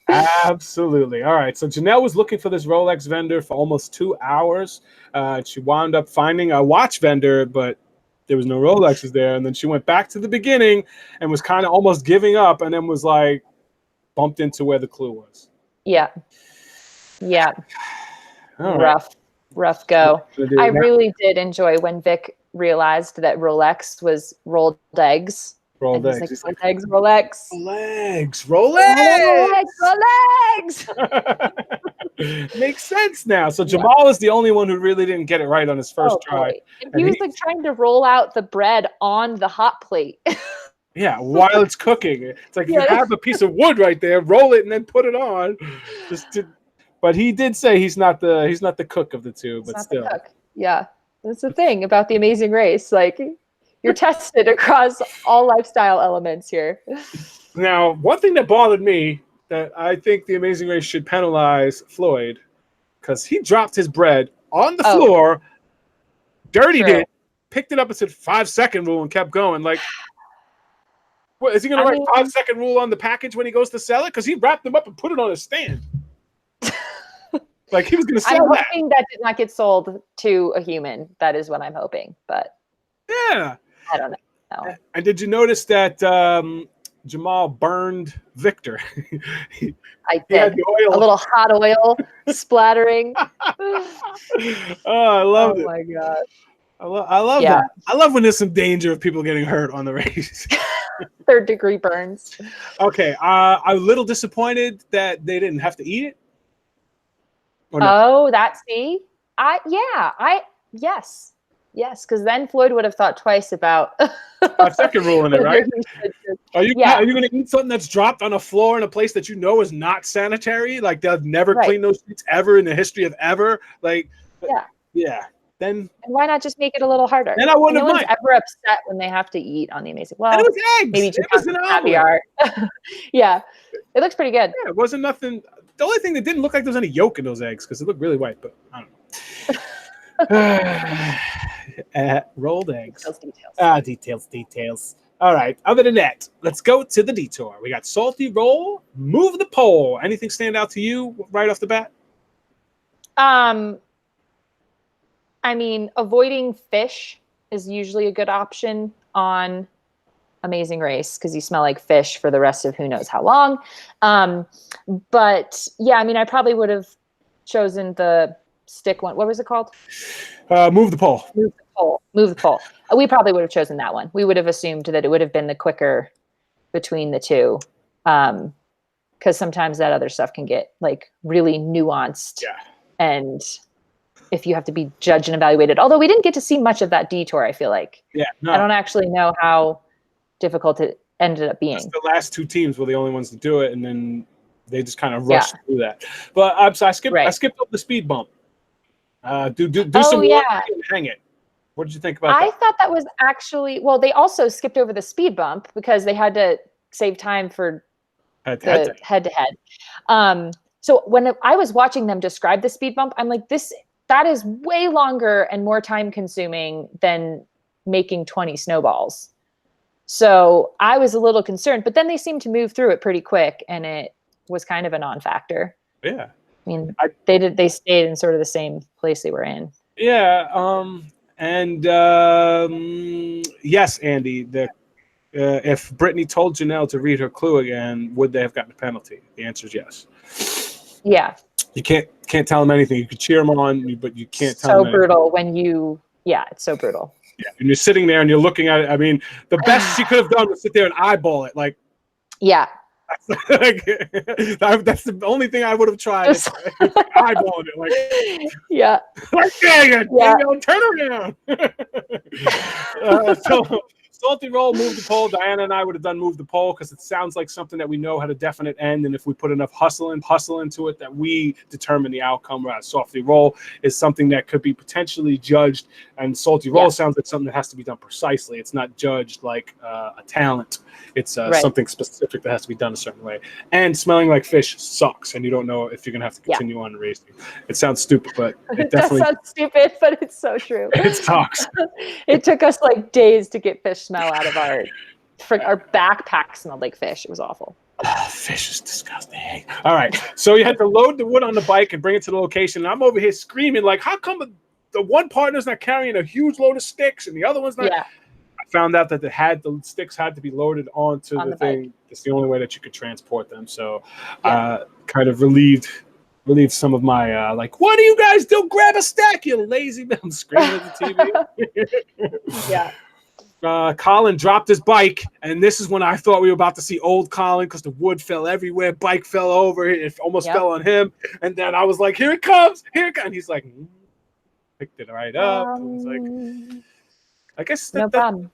Absolutely. All right. So Janelle was looking for this Rolex vendor for almost 2 hours. She wound up finding a watch vendor, but there was no Rolexes there. And then she went back to the beginning and was kind of almost giving up and then was like bumped into where the clue was. Yeah. Yeah. Right. Rough go. I really did enjoy when Vic realized that Rolex was rolled eggs. Rolled eggs. He's like, eggs, Rolex. Rolex. Makes sense now. So Jamal is the only one who really didn't get it right on his first try. And he was like trying to roll out the bread on the hot plate. Yeah, while it's cooking. It's like you have a piece of wood right there, roll it and then put it on. But he did say he's not the cook of the two, but still. Yeah. That's the thing about the Amazing Race. Like you're tested across all lifestyle elements here. Now, one thing that bothered me that I think the Amazing Race should penalize Floyd because he dropped his bread on the floor, dirtied it, picked it up and said 5-second rule and kept going. Like, what, is he going to write 5-second rule on the package when he goes to sell it? Because he wrapped them up and put it on a stand. Like he was going to sell I'm hoping that did not get sold to a human. That is what I'm hoping. But yeah, I don't know. And did you notice that Jamal burned Victor? I did. A little hot oil splattering. I love it. Oh my god. I love that. I love when there's some danger of people getting hurt on the race. 3rd degree burns. Okay. I'm a little disappointed that they didn't have to eat it. No? Yes, because then Floyd would have thought twice about 5-second rule in it, right? Are you going to eat something that's dropped on a floor in a place that you know is not sanitary? Like they'll never clean those streets ever in the history of ever. Like, yeah. Then and why not just make it a little harder? Then I wouldn't have mind. Ever upset when they have to eat on the Amazing. Well, and it was eggs. Maybe it was an caviar. Yeah, it looks pretty good. Yeah, it wasn't nothing. the only thing that didn't look like there was any yolk in those eggs because it looked really white, but I don't know. Rolled eggs. Details. All right. Other than that, let's go to the detour. We got salty roll, move the pole. Anything stand out to you right off the bat? I mean, avoiding fish is usually a good option on Amazing Race because you smell like fish for the rest of who knows how long. But yeah, I mean, I probably would have chosen the stick one. What was it called? Move the pole. Move the pole. We probably would have chosen that one. We would have assumed that it would have been the quicker between the two. Because sometimes that other stuff can get like really nuanced. Yeah. And if you have to be judged and evaluated, although we didn't get to see much of that detour, I feel like. Yeah. No. I don't actually know how difficult it ended up being. Just the last two teams were the only ones to do it, and then they just kind of rushed through that. But so I skipped up the speed bump. Do some work and hang it. What did you think about that? I thought that was actually, well, they also skipped over the speed bump because they had to save time for head-to-head. So when I was watching them describe the speed bump, I'm like, that is way longer and more time consuming than making 20 snowballs. So I was a little concerned, but then they seemed to move through it pretty quick and it was kind of a non-factor. Yeah. I mean, they stayed in sort of the same place they were in. Yeah. Yes, Andy, if Brittany told Janelle to read her clue again, would they have gotten a penalty? The answer is yes. Yeah. You can't tell them anything. You could cheer them on, but you can't tell them anything. So brutal when it's so brutal. Yeah, and you're sitting there and you're looking at it. I mean, the best she could have done was sit there and eyeball it. Like, yeah. That's the only thing I would have tried. Eyeballing it. Like, yeah. Like, dang it, turn around. So salty roll, move the pole. Diana and I would have done move the pole because it sounds like something that we know had a definite end, and if we put enough hustle into it, that we determine the outcome. Whereas salty roll is something that could be potentially judged, and salty roll sounds like something that has to be done precisely. It's not judged like a talent. It's something specific that has to be done a certain way. And smelling like fish sucks, and you don't know if you're gonna have to continue on racing. It sounds stupid, but it definitely sounds stupid, but it's so true. It sucks. It took us like days to get fish smell out of our backpack smelled like fish. It was awful. Fish is disgusting. All right, so you had to load the wood on the bike and bring it to the location. And I'm over here screaming like, how come the one partner's not carrying a huge load of sticks and the other one's not? Yeah. I found out that the sticks had to be loaded onto the thing. Bike. It's the only way that you could transport them. So kind of relieved some of my like, what do you guys do? Grab a stack, you lazy man. I'm screaming at the TV. Yeah. Colin dropped his bike, and this is when I thought we were about to see old Colin because the wood fell everywhere. Bike fell over. It almost fell on him. And then I was like, here it comes. And he's like, picked it right up. I was like, I guess no problem.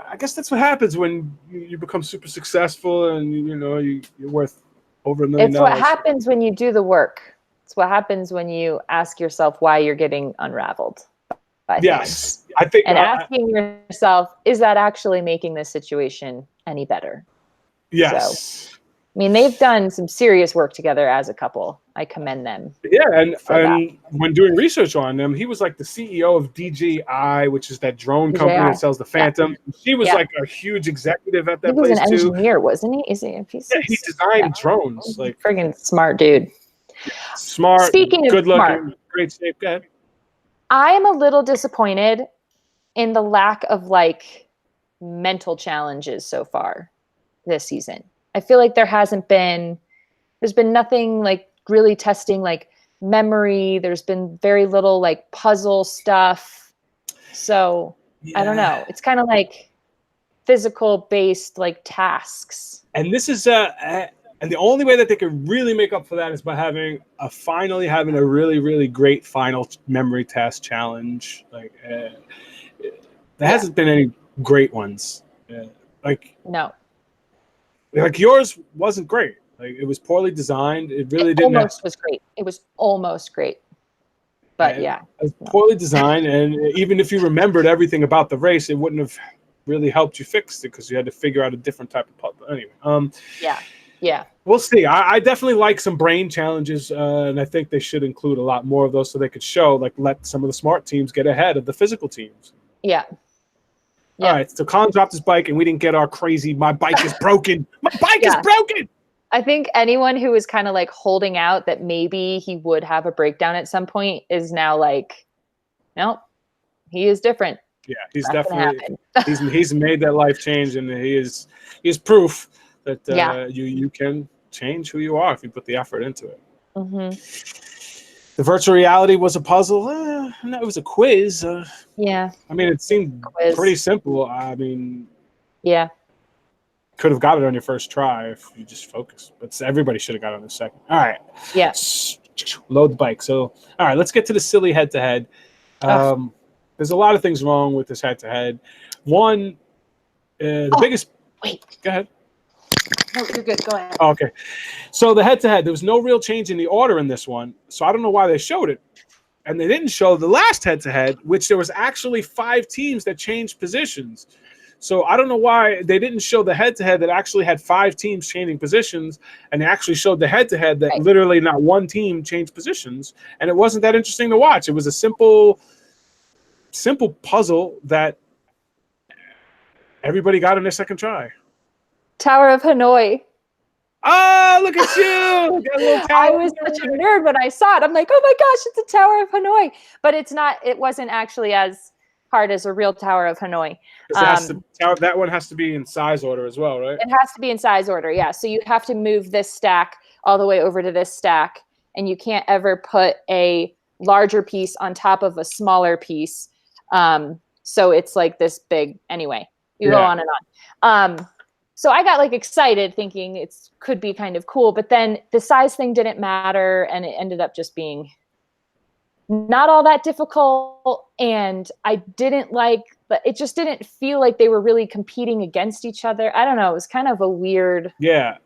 I guess that's what happens when you become super successful and you're worth over $1 million. It's what happens when you do the work. It's what happens when you ask yourself why you're getting unraveled. Yes, I think. And asking yourself, is that actually making this situation any better? Yes. So, I mean, they've done some serious work together as a couple. I commend them. Yeah, and when doing research on them, he was like the CEO of DJI, which is that drone company that sells the Phantom. Yeah. He was like a huge executive at that place too. He was an engineer, wasn't he? He designed drones. Like friggin' smart dude. Smart. Speaking of good smart, looking, great shape. Go ahead. I am a little disappointed in the lack of like mental challenges so far this season. I feel like there's been nothing like really testing like memory. There's been very little like puzzle stuff. So I don't know. It's kind of like physical based like tasks. And this is and the only way that they could really make up for that is by finally having a really, really great final memory task challenge. Like there hasn't been any great ones. No. Like yours wasn't great. Like it was poorly designed. It really didn't. Was great. It was almost great. But it was poorly designed, and even if you remembered everything about the race, it wouldn't have really helped you fix it because you had to figure out a different type of puzzle. Anyway, Yeah. We'll see. I definitely like some brain challenges, and I think they should include a lot more of those so they could show, like, let some of the smart teams get ahead of the physical teams. Yeah. All right, so Colin dropped his bike, and we didn't get our crazy, my bike is broken. My bike is broken! I think anyone who was kind of like holding out that maybe he would have a breakdown at some point is now like, nope, he is different. Yeah, he's definitely he's made that life change, and he is proof that you can change who you are if you put the effort into it. Mm-hmm. The virtual reality was a puzzle. No, it was a quiz. Yeah. I mean, it seemed pretty simple. I mean, yeah, could have got it on your first try if you just focus. But everybody should have got it on the second. All right. Yeah. Load the bike. So, all right, let's get to the silly head-to-head. There's a lot of things wrong with this head-to-head. One, the biggest. Wait. Go ahead. No, you're good. Go ahead. Oh, okay. So the head-to-head, there was no real change in the order in this one. So I don't know why they showed it. And they didn't show the last head-to-head, which there was actually 5 teams that changed positions. So I don't know why they didn't show the head-to-head that actually had 5 teams changing positions, and they actually showed the head-to-head that literally not one team changed positions. And it wasn't that interesting to watch. It was a simple puzzle that everybody got in their second try. Tower of Hanoi. Oh, look at you! I was such a nerd when I saw it. I'm like, oh my gosh, it's a Tower of Hanoi. But it's not. It wasn't actually as hard as a real Tower of Hanoi. That one has to be in size order as well, right? It has to be in size order, yeah. So you have to move this stack all the way over to this stack, and you can't ever put a larger piece on top of a smaller piece. So it's like this big. Anyway, you go on and on. So I got like excited thinking it could be kind of cool, but then the size thing didn't matter, and it ended up just being not all that difficult. And I didn't like, but it just didn't feel like they were really competing against each other. I don't know. It was kind of a weird. Yeah.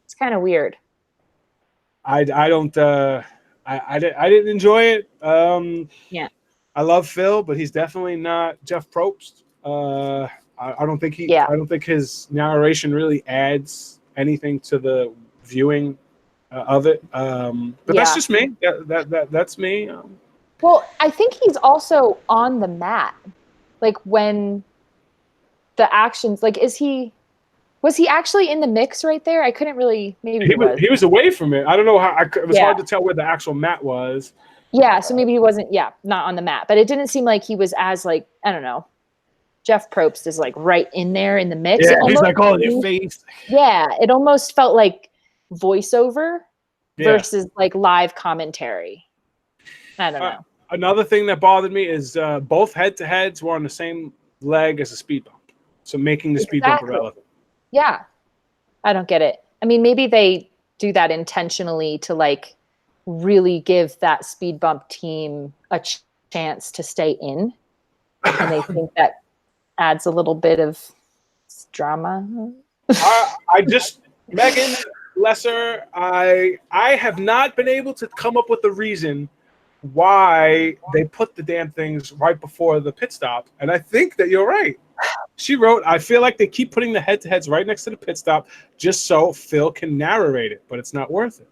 It's kind of weird. I didn't enjoy it. Yeah. I love Phil, but he's definitely not Jeff Probst. I don't think I don't think his narration really adds anything to the viewing of it. But that's just me. That's me. Well, I think he's also on the mat. Like when the actions, like, was he actually in the mix right there? I couldn't really, maybe he was away from it. I don't know how, it was hard to tell where the actual mat was. Yeah. So maybe he wasn't, not on the mat, but it didn't seem like he was as like, I don't know. Jeff Probst is like right in there in the mix. Yeah, he's like all in your face. Yeah. It almost felt like voiceover versus like live commentary. I don't know. Another thing that bothered me is both head-to-heads were on the same leg as a speed bump. So making the speed bump irrelevant. Yeah. I don't get it. I mean, maybe they do that intentionally to like really give that speed bump team a chance to stay in. And they think that adds a little bit of drama. Megan Lesser, I have not been able to come up with a reason why they put the damn things right before the pit stop. And I think that you're right. She wrote, I feel like they keep putting the head-to-heads right next to the pit stop just so Phil can narrate it, but it's not worth it.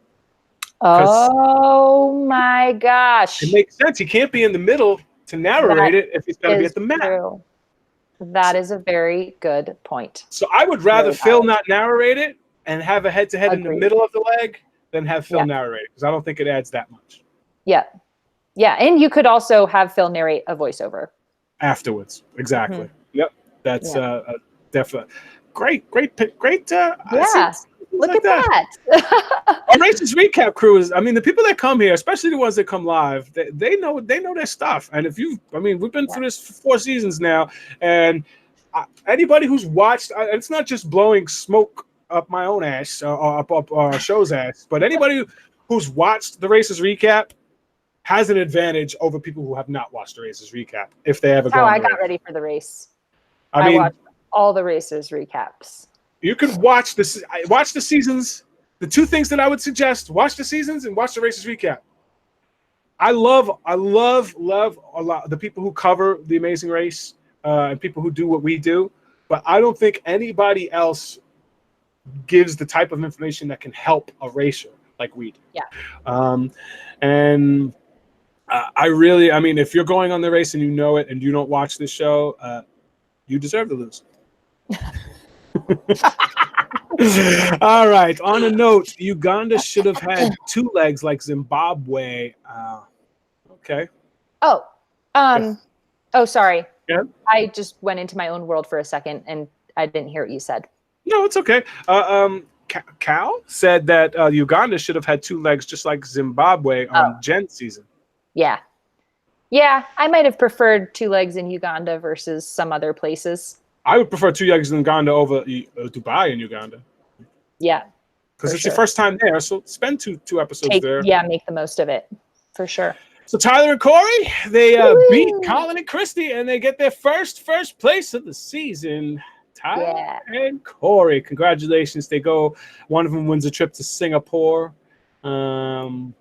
Oh my gosh. It makes sense. He can't be in the middle to narrate it if he's going to be at the mat. True. That is a very good point. So I would rather Phil not narrate it and have a head-to-head in the middle of the leg than have Phil narrate it, because I don't think it adds that much. Yeah. Yeah, and you could also have Phil narrate a voiceover. Afterwards. Exactly. Mm-hmm. Yep. That's definitely great. Yeah. Look at that. Our Racers Recap crew is, I mean, the people that come here, especially the ones that come live, they know their stuff. And we've been through this for 4 seasons now, and anybody who's watched, it's not just blowing smoke up my own ass or up our show's ass, but anybody who's watched the Racers Recap has an advantage over people who have not watched the Racers Recap if they ever go. I got ready for the race. I watched all the Racers Recaps. You can watch the seasons. The 2 things that I would suggest: watch the seasons and watch the Racers Recap. I love a lot the people who cover the Amazing Race and people who do what we do, but I don't think anybody else gives the type of information that can help a racer like we do. Yeah. And I mean, if you're going on the race and you know it and you don't watch this show, you deserve to lose. All right. On a note, Uganda should have had 2 legs like Zimbabwe. Okay. Oh, sorry. Yeah. I just went into my own world for a second and I didn't hear what you said. No, it's okay. Cal said that Uganda should have had 2 legs just like Zimbabwe on Gen season. Yeah. Yeah, I might have preferred 2 legs in Uganda versus some other places. I would prefer 2 legs in Uganda over Dubai in Uganda. Yeah. Because it's your first time there, so spend two episodes there. Yeah, make the most of it, for sure. So Tyler and Corey, they beat Colin and Christy, and they get their first place of the season. Tyler and Corey, congratulations. They go. One of them wins a trip to Singapore. And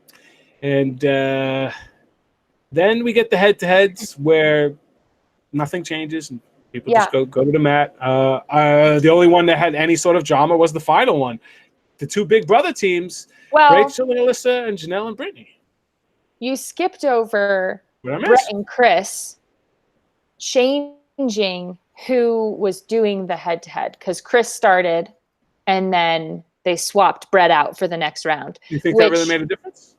then we get the head-to-heads where nothing changes and people just go to the mat. The only one that had any sort of drama was the final one. The 2 big brother teams, Rachel and Alyssa and Janelle and Brittany. You skipped over Brett and Chris changing who was doing the head-to-head because Chris started and then they swapped Brett out for the next round. You think that really made a difference?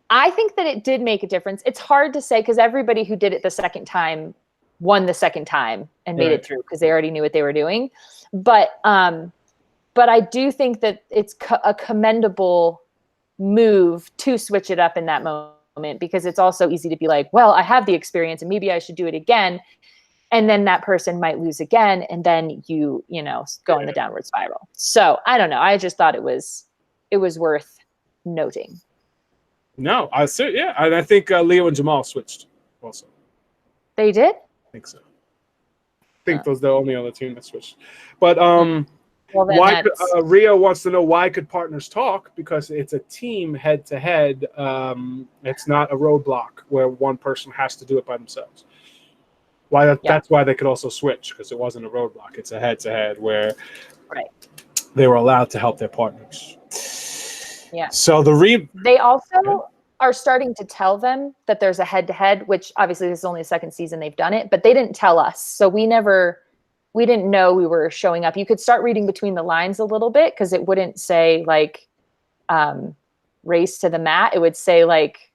I think that it did make a difference. It's hard to say because everybody who did it the second time won the second time and made it through because they already knew what they were doing. But I do think that it's a commendable move to switch it up in that moment because it's also easy to be like, well, I have the experience and maybe I should do it again. And then that person might lose again. And then you go in the downward spiral. So I don't know. I just thought it was worth noting. No, I think Leo and Jamal switched also. They did? I think so. I think those are the only other team that switched. But why Rio wants to know why could partners talk? Because it's a team head-to-head. It's not a roadblock where one person has to do it by themselves. That's why they could also switch because it wasn't a roadblock. It's a head-to-head where they were allowed to help their partners. Yeah. So they also are starting to tell them that there's a head-to-head, which obviously this is only the second season they've done it, but they didn't tell us. So we didn't know we were showing up. You could start reading between the lines a little bit because it wouldn't say like race to the mat. It would say like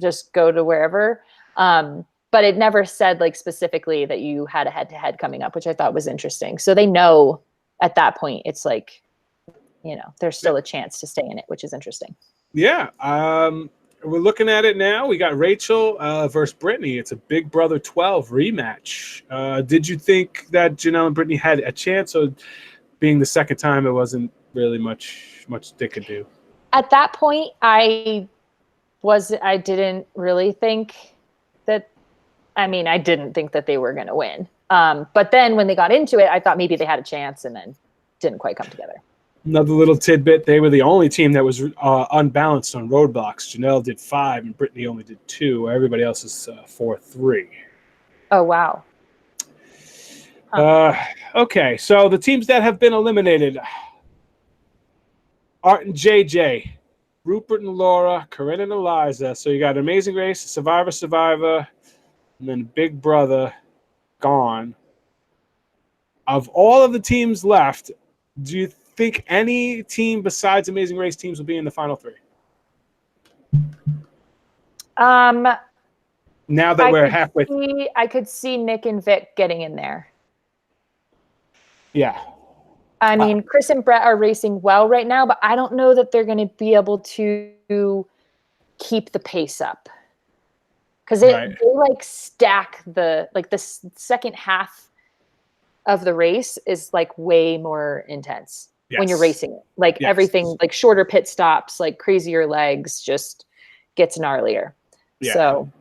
just go to wherever. But it never said like specifically that you had a head-to-head coming up, which I thought was interesting. So they know at that point it's like, there's still a chance to stay in it, which is interesting. Yeah. We're looking at it now. We got Rachel versus Brittany. It's a Big Brother 12 rematch. Did you think that Janelle and Brittany had a chance, or being the second time, it wasn't really much they could do? At that point, I didn't really think that. I mean, I didn't think that they were going to win. But then when they got into it, I thought maybe they had a chance, and then didn't quite come together. Another little tidbit, they were the only team that was unbalanced on roadblocks. Janelle did 5 and Brittany only did 2. Everybody else is 4-3. Oh, wow. Okay, so the teams that have been eliminated: Art and JJ, Rupert and Laura, Corinne and Eliza. So you got Amazing Race, Survivor, and then Big Brother gone. Of all of the teams left, do you think any team besides Amazing Race teams will be in the final 3? Now that we're halfway through. I could see Nick and Vic getting in there. Yeah. I mean, Chris and Brett are racing well right now, but I don't know that they're going to be able to keep the pace up. Because they like stack the second half of the race is like way more intense when you're racing it. Like everything, like shorter pit stops, like crazier legs, just gets gnarlier. Yeah. So,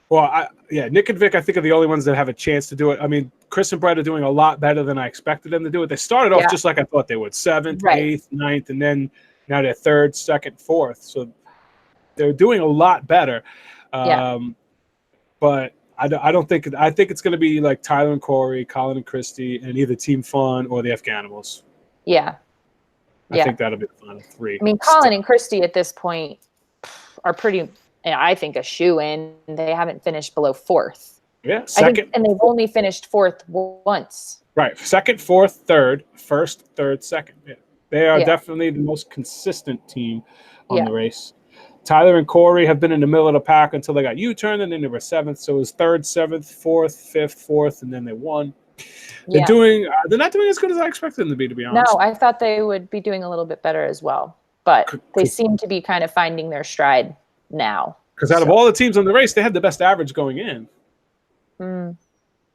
well, Nick and Vic, I think, are the only ones that have a chance to do it. I mean, Chris and Brett are doing a lot better than I expected them to do it. They started off just like I thought they would, 7th, 8th, 9th, and then now they're 3rd, 2nd, 4th. So they're doing a lot better. But I think it's going to be like Tyler and Corey, Colin and Christy, and either Team Fun or the Afghanimals. Yeah. I think that'll be the final three. I mean, Colin and Christy at this point are pretty, I think, a shoe-in. They haven't finished below fourth. Yeah, second. And they've only finished fourth once. Right, second, fourth, third, first, third, second. Yeah. They are definitely the most consistent team on the race. Tyler and Corey have been in the middle of the pack until they got U-turned, and then they were seventh. So it was third, seventh, fourth, fifth, fourth, and then they won. They're not doing as good as I expected them to be honest. No, I thought they would be doing a little bit better as well. But they seem to be kind of finding their stride now. Because out of all the teams on the race, they had the best average going in.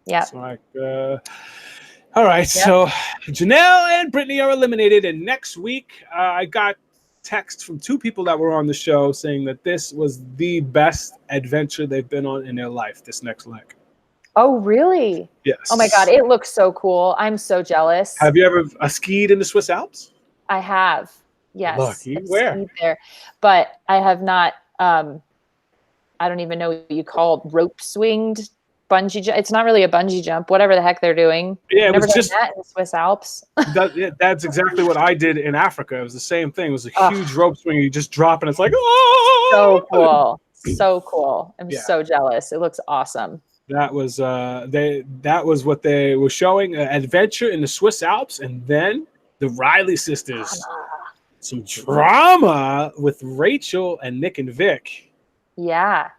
Yeah. So all right. So Janelle and Brittany are eliminated. And next week, I got text from two people that were on the show saying that this was the best adventure they've been on in their life, this next leg. Oh, really? Yes. Oh, my God. It looks so cool. I'm so jealous. Have you ever skied in the Swiss Alps? I have. Yes. Lucky. Where? There. But I have not, I don't even know what you call rope swinged bungee jump. It's not really a bungee jump, whatever the heck they're doing. Yeah, I've never done that in the Swiss Alps. That's exactly what I did in Africa. It was the same thing. It was a huge rope swing. You just drop and it's like, oh! So cool. So cool. I'm so jealous. It looks awesome. That was that was what they were showing, adventure in the Swiss Alps, and then the Riley sisters, some drama with Rachel and Nick and Vic. Yeah.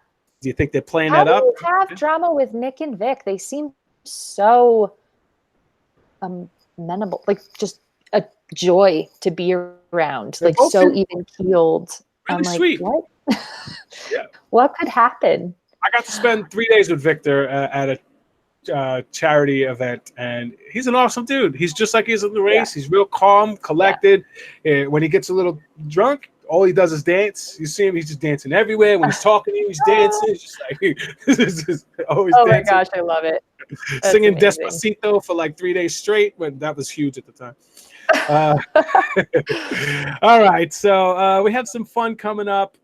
Do you think they're playing that up? How do you have drama with Nick and Vic? They seem so amenable, like just a joy to be around, like so even keeled. Really I'm like, sweet. what? Yeah. What could happen? I got to spend 3 days with Victor at a charity event, and he's an awesome dude. He's just like he is in the race. He's real calm, collected. When he gets a little drunk, all he does is dance. You see him, he's just dancing everywhere. When he's talking to you, he's dancing. It's just like always dancing. My gosh, I love it. That's singing amazing. Despacito for like 3 days straight, but that was huge at the time. All right, so we have some fun coming up.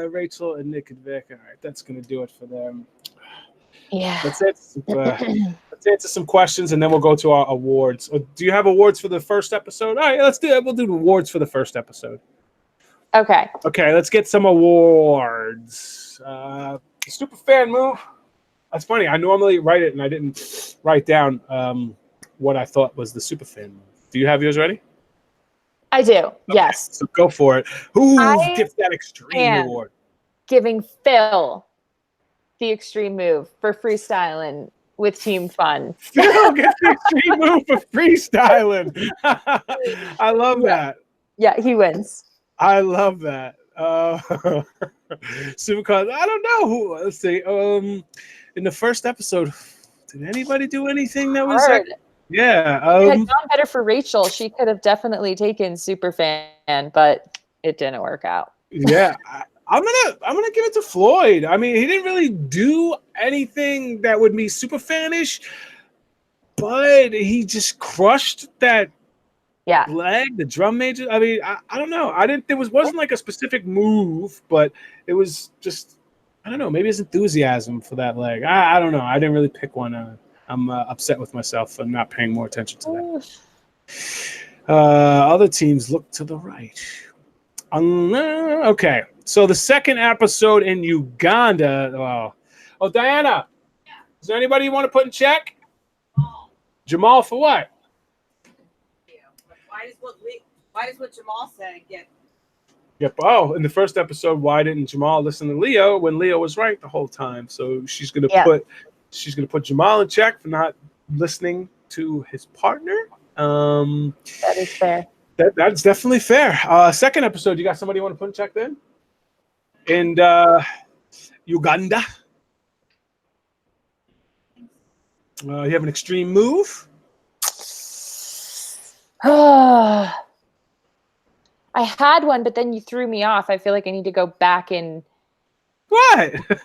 Rachel and Nick and Vic. All right, that's gonna do it for them. Yeah. Let's answer some questions, and then we'll go to our awards. Do you have awards for the first episode? All right, let's do it. We'll do awards for the first episode. Okay. Okay, let's get some awards. Super fan move. That's funny. I normally write it, and I didn't write down what I thought was the super fan move. Do you have yours ready? I do. Okay, yes. So go for it. Who gets that extreme award? Giving Phil the extreme move for freestyling with Team Fun. Phil gets the extreme move for freestyling. I love that. Yeah, he wins. I love that. Supercars. I don't know who. Let's see. In the first episode, did anybody do anything that was hard? Yeah. It had gone better for Rachel. She could have definitely taken Superfan, but it didn't work out. Yeah. I'm gonna give it to Floyd. I mean, he didn't really do anything that would be super fanish, but he just crushed that leg, the drum major. I mean, I don't know. Wasn't like a specific move, but it was just, I don't know, maybe his enthusiasm for that leg. I don't know. I didn't really pick one. I'm upset with myself for not paying more attention to that. Other teams look to the right. Okay, so the second episode in Uganda. Oh, Diana, is there anybody you want to put in check? Jamal for what? Why does what Jamal said get? Yep. Oh, in the first episode, why didn't Jamal listen to Leo when Leo was right the whole time? So she's gonna put Jamal in check for not listening to his partner. That is fair. That's definitely fair. Second episode, you got somebody you want to put in check then? In Uganda. You have an extreme move? I had one, but then you threw me off. I feel like I need to go back and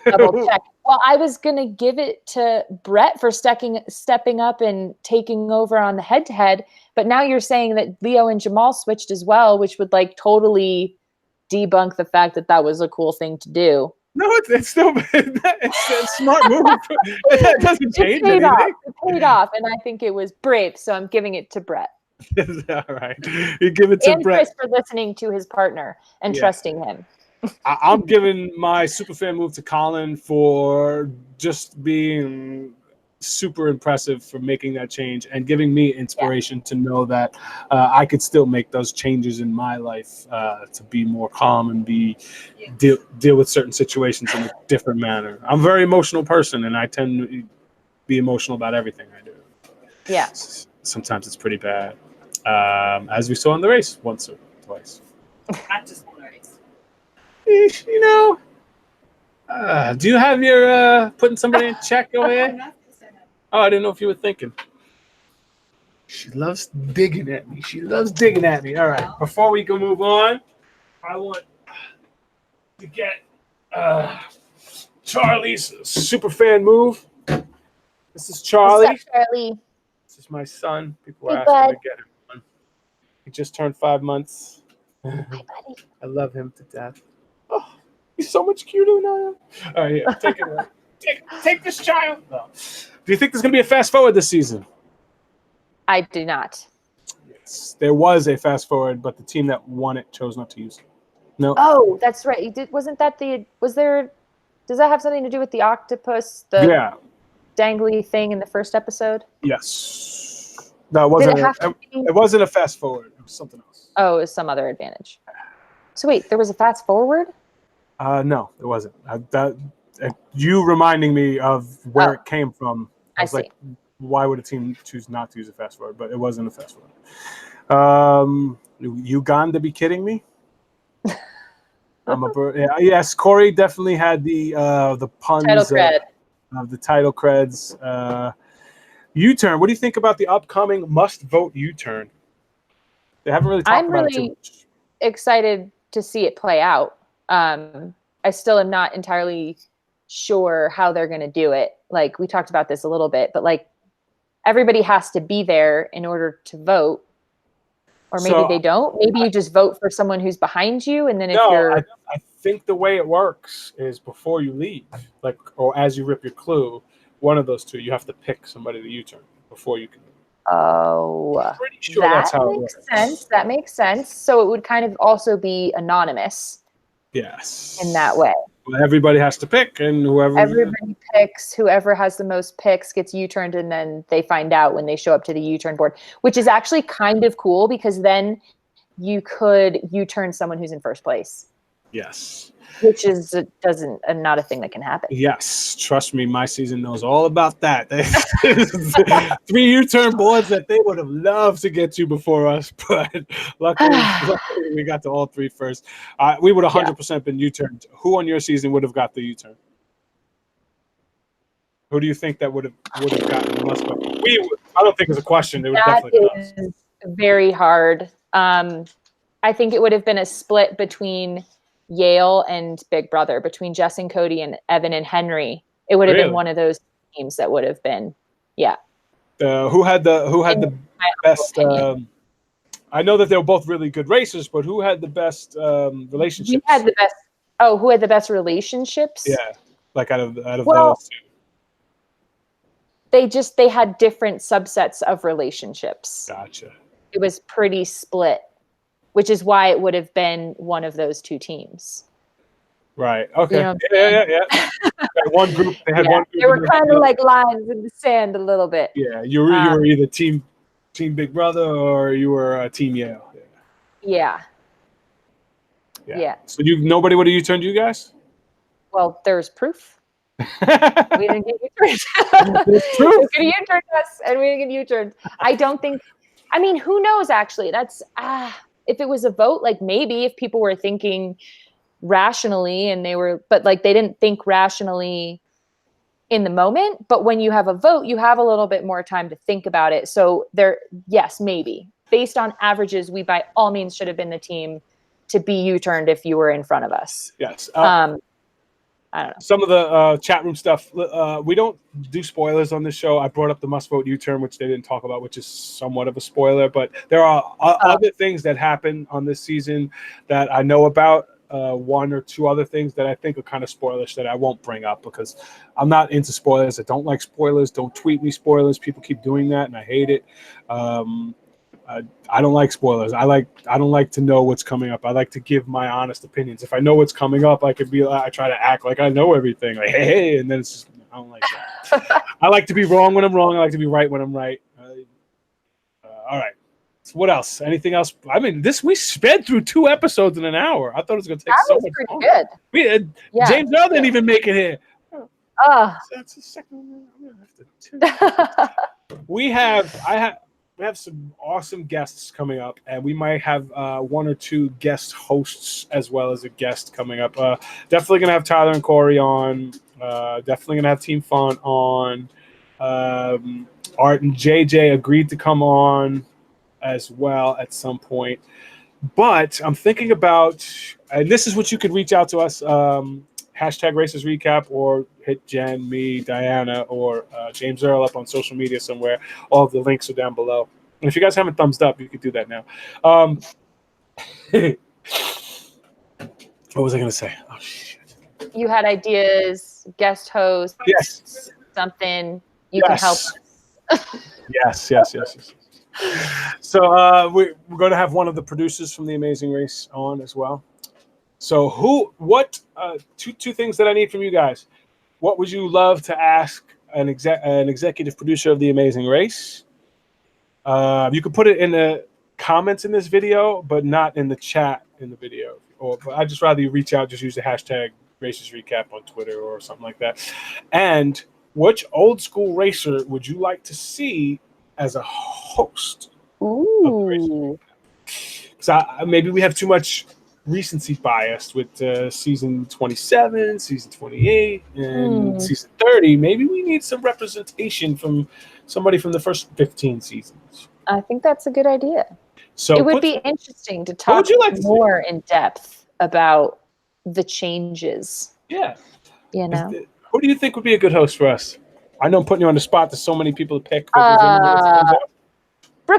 double check. Well, I was going to give it to Brett for stepping up and taking over on the head-to-head, but now you're saying that Leo and Jamal switched as well, which would like totally debunk the fact that that was a cool thing to do. No, it's still it's a smart move. It doesn't change anything. It paid off, and I think it was brave, so I'm giving it to Brett. All right. You give it to And Brett. Chris for listening to his partner and Yeah. trusting him. I'm giving my superfan move to Colin for just being super impressive for making that change and giving me inspiration to know that I could still make those changes in my life to be more calm and deal with certain situations in a different manner. I'm a very emotional person, and I tend to be emotional about everything I do. Yeah. Sometimes it's pretty bad, as we saw in the race once or twice. Not just one race. You know, do you have your putting somebody in check over there? Nothing said that. Oh, I didn't know if you were thinking. She loves digging at me. She loves digging at me. All right. Before we can move on, I want to get Charlie's super fan move. This is Charlie. What's up, Charlie? This is my son. People were Hey, asking bud. to get him one. He just turned 5 months. Hi, buddy. I love him to death. Oh, he's so much cuter than I am. All right, yeah, take it away. Take this child. No. Do you think there's going to be a fast forward this season? I do not. Yes. There was a fast forward, but the team that won it chose not to use it. No. Oh, that's right. You did. Wasn't that was there? Does that have something to do with the octopus, the Yeah. dangly thing in the first episode? Yes. No, it Did wasn't. it have to be? It wasn't a fast forward. It was something else. Oh, it was some other advantage. So wait, there was a fast forward? No, it wasn't. You reminding me of where Oh. it came from. I was see. like, why would a team choose not to use a fast forward? But it wasn't a fast forward. Uganda, be kidding me? Yes, Corey definitely had the puns Title cred. of the title creds. U-turn. What do you think about the upcoming must-vote U-turn? They haven't really talked I'm about it too really much. excited to see it play out. I still am not entirely sure how they're going to do it. Like we talked about this a little bit, but like everybody has to be there in order to vote. Or maybe So, they don't. Maybe you just vote for someone who's behind you, and then if No, you're I think the way it works is before you leave, like, or as you rip your clue, one of those two, you have to pick somebody to U-turn before you can. oh, Pretty sure that's that how it makes works. sense. That makes sense. So it would kind of also be anonymous Yes. in that way. Well, everybody has to pick, and whoever. Everybody picks, whoever has the most picks gets U-turned, and then they find out when they show up to the U-turn board, which is actually kind of cool because then you could U-turn someone who's in first place, Yes. which is not a thing that can happen. Yes. Trust me, my season knows all about that. 3 U-turn boards that they would have loved to get to before us, but luckily we got to all 3 first. We would have 100% been U-turned. Who on your season would have got the U-turn? Who do you think that would have gotten the must vote? I don't think it's a question. It would That definitely been us. is very hard. I think it would have been a split between Yale and Big Brother, between Jess and Cody and Evan and Henry. It would have Really? been one of those teams that would have been, yeah. Who had the my best? opinion. I know that they were both really good racers, but who had the best relationships? We had the best. Oh, who had the best relationships? Yeah, like out of Well, those two. They had different subsets of relationships. Gotcha. It was pretty split, which is why it would have been one of those two teams. Right. Okay. You know what Yeah. One group. They had one group. They were kind of like lines in the sand a little bit. Yeah, you were either team Big Brother or you were Team Yale. Yeah. So nobody would have U-turned you guys? Well, there's proof. We didn't get U-turned. There's proof. You could have U-turned us, and we didn't get U-turned. I don't think. I mean, who knows? Actually, that's if it was a vote, like maybe if people were thinking rationally and but like they didn't think rationally in the moment. But when you have a vote, you have a little bit more time to think about it. So yes, maybe based on averages, we by all means should have been the team to be U-turned if you were in front of us. Yes. I don't know. Some of the chat room stuff. We don't do spoilers on this show. I brought up the must vote U-turn, which they didn't talk about, which is somewhat of a spoiler. But there are other things that happen on this season that I know about. 1 or 2 other things that I think are kind of spoilers that I won't bring up because I'm not into spoilers. I don't like spoilers. Don't tweet me spoilers. People keep doing that, and I hate it. I don't like spoilers. I don't like to know what's coming up. I like to give my honest opinions. If I know what's coming up, I try to act like I know everything. Like hey, and then it's just I don't like that. I like to be wrong when I'm wrong. I like to be right when I'm right. All right. So what else? Anything else? I mean, we sped through 2 episodes in an hour. I thought it was going to take That so was much pretty longer. good. We had, Yeah. James Earl didn't even make it here. That's the second one. I'm gonna have to. We have some awesome guests coming up, and we might have 1 or 2 guest hosts as well as a guest coming up. Definitely gonna have Tyler and Corey on. Definitely gonna have Team Fun on. Art and JJ agreed to come on as well at some point. But I'm thinking about, and this is what you could reach out to us. Hashtag Racers Recap, or hit Jen, me, Diana, or James Earl up on social media somewhere. All of the links are down below. And if you guys haven't thumbs up, you could do that now. What was I going to say? Oh, shit. You had ideas, guest host, Yes. something you can help us. Yes. So we're going to have one of the producers from The Amazing Race on as well. So two things that I need from you guys. What would you love to ask an executive producer of The Amazing Race? You can put it in the comments in this video, but not in the chat in the video. But I'd just rather you reach out, just use the hashtag Racers Recap on Twitter or something like that. And which old school racer would you like to see as a host? Ooh. Because maybe we have too much recency bias with season 27, season 28, and season 30. Maybe we need some representation from somebody from the first 15 seasons. I think that's a good idea. So it would be interesting to talk more in depth about the changes. Yeah. You know? Who do you think would be a good host for us? I know I'm putting you on the spot. There's so many people to pick. Brooke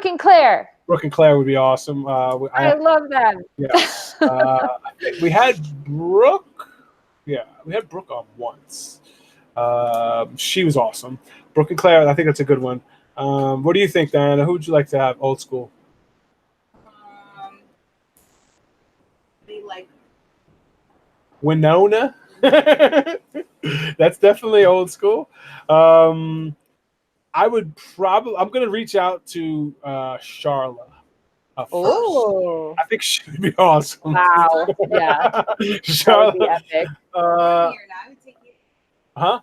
and Claire. Brooke and Claire would be awesome. I love them. Yes. We had Brooke. Yeah, we had Brooke on once. She was awesome. Brooke and Claire, I think that's a good one. What do you think, Diana? Who would you like to have old school? They like Winona. That's definitely old school. I'm going to reach out to Charla. Oh, I think she would be awesome. Wow. Yeah. Charla. That would be epic. I would take you. Huh?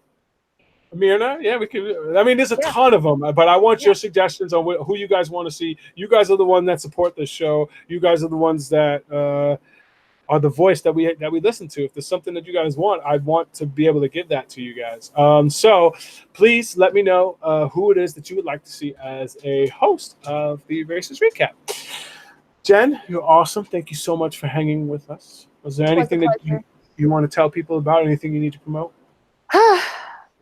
Myrna? Yeah, we could. I mean, there's a ton of them, but I want your suggestions on who you guys want to see. You guys are the ones that support this show. You guys are the ones that are the voice that we listen to. If there's something that you guys want, I want to be able to give that to you guys. So please let me know who it is that you would like to see as a host of the Racers Recap. Jen, you're awesome. Thank you so much for hanging with us. Was there anything that you want to tell people about? Anything you need to promote?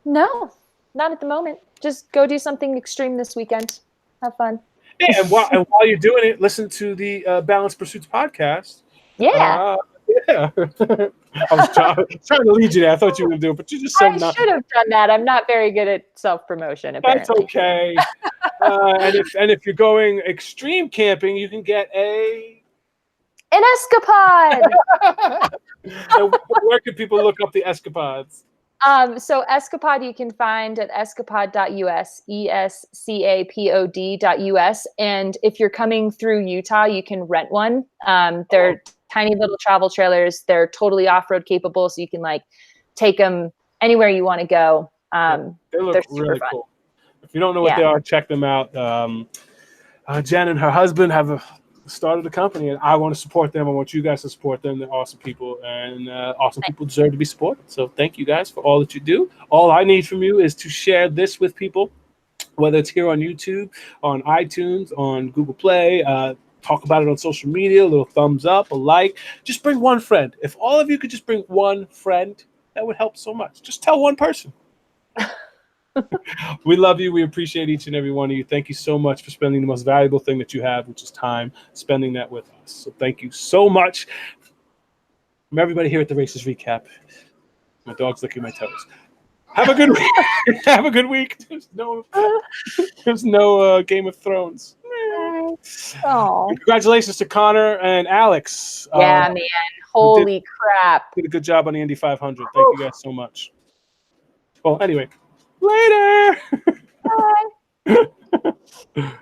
No, not at the moment. Just go do something extreme this weekend. Have fun. Yeah, and while you're doing it, listen to the Balanced Pursuits podcast. Yeah. Yeah. I was trying to lead you there. I thought you were going to do it, but you just said I should have done that. I'm not very good at self-promotion, apparently. That's okay. And if you're going extreme camping, you can get an Escapade. Where can people look up the Escapades? So Escapade you can find at escapade.us, escapod.us. And if you're coming through Utah, you can rent one. They're tiny little travel trailers. They're totally off-road capable, so you can take them anywhere you want to go. They look really cool. If you don't know what they are, check them out. Jen and her husband have started a company, and I want to support them. I want you guys to support them. They're awesome people, and awesome people deserve to be supported. So thank you guys for all that you do. All I need from you is to share this with people, whether it's here on YouTube, on iTunes, on Google Play. Talk about it on social media, a little thumbs up, a like. Just bring one friend. If all of you could just bring one friend, that would help so much. Just tell one person. We love you. We appreciate each and every one of you. Thank you so much for spending the most valuable thing that you have, which is time, spending that with us. So thank you so much. From everybody here at the Racers Recap. My dog's licking my toes. Have a good week. Have a good week. There's no Game of Thrones. Oh, Congratulations to Connor and Alex. yeah, man. Holy crap. Did a good job on the Indy 500. Thank you guys so much. Well, anyway, later. Bye.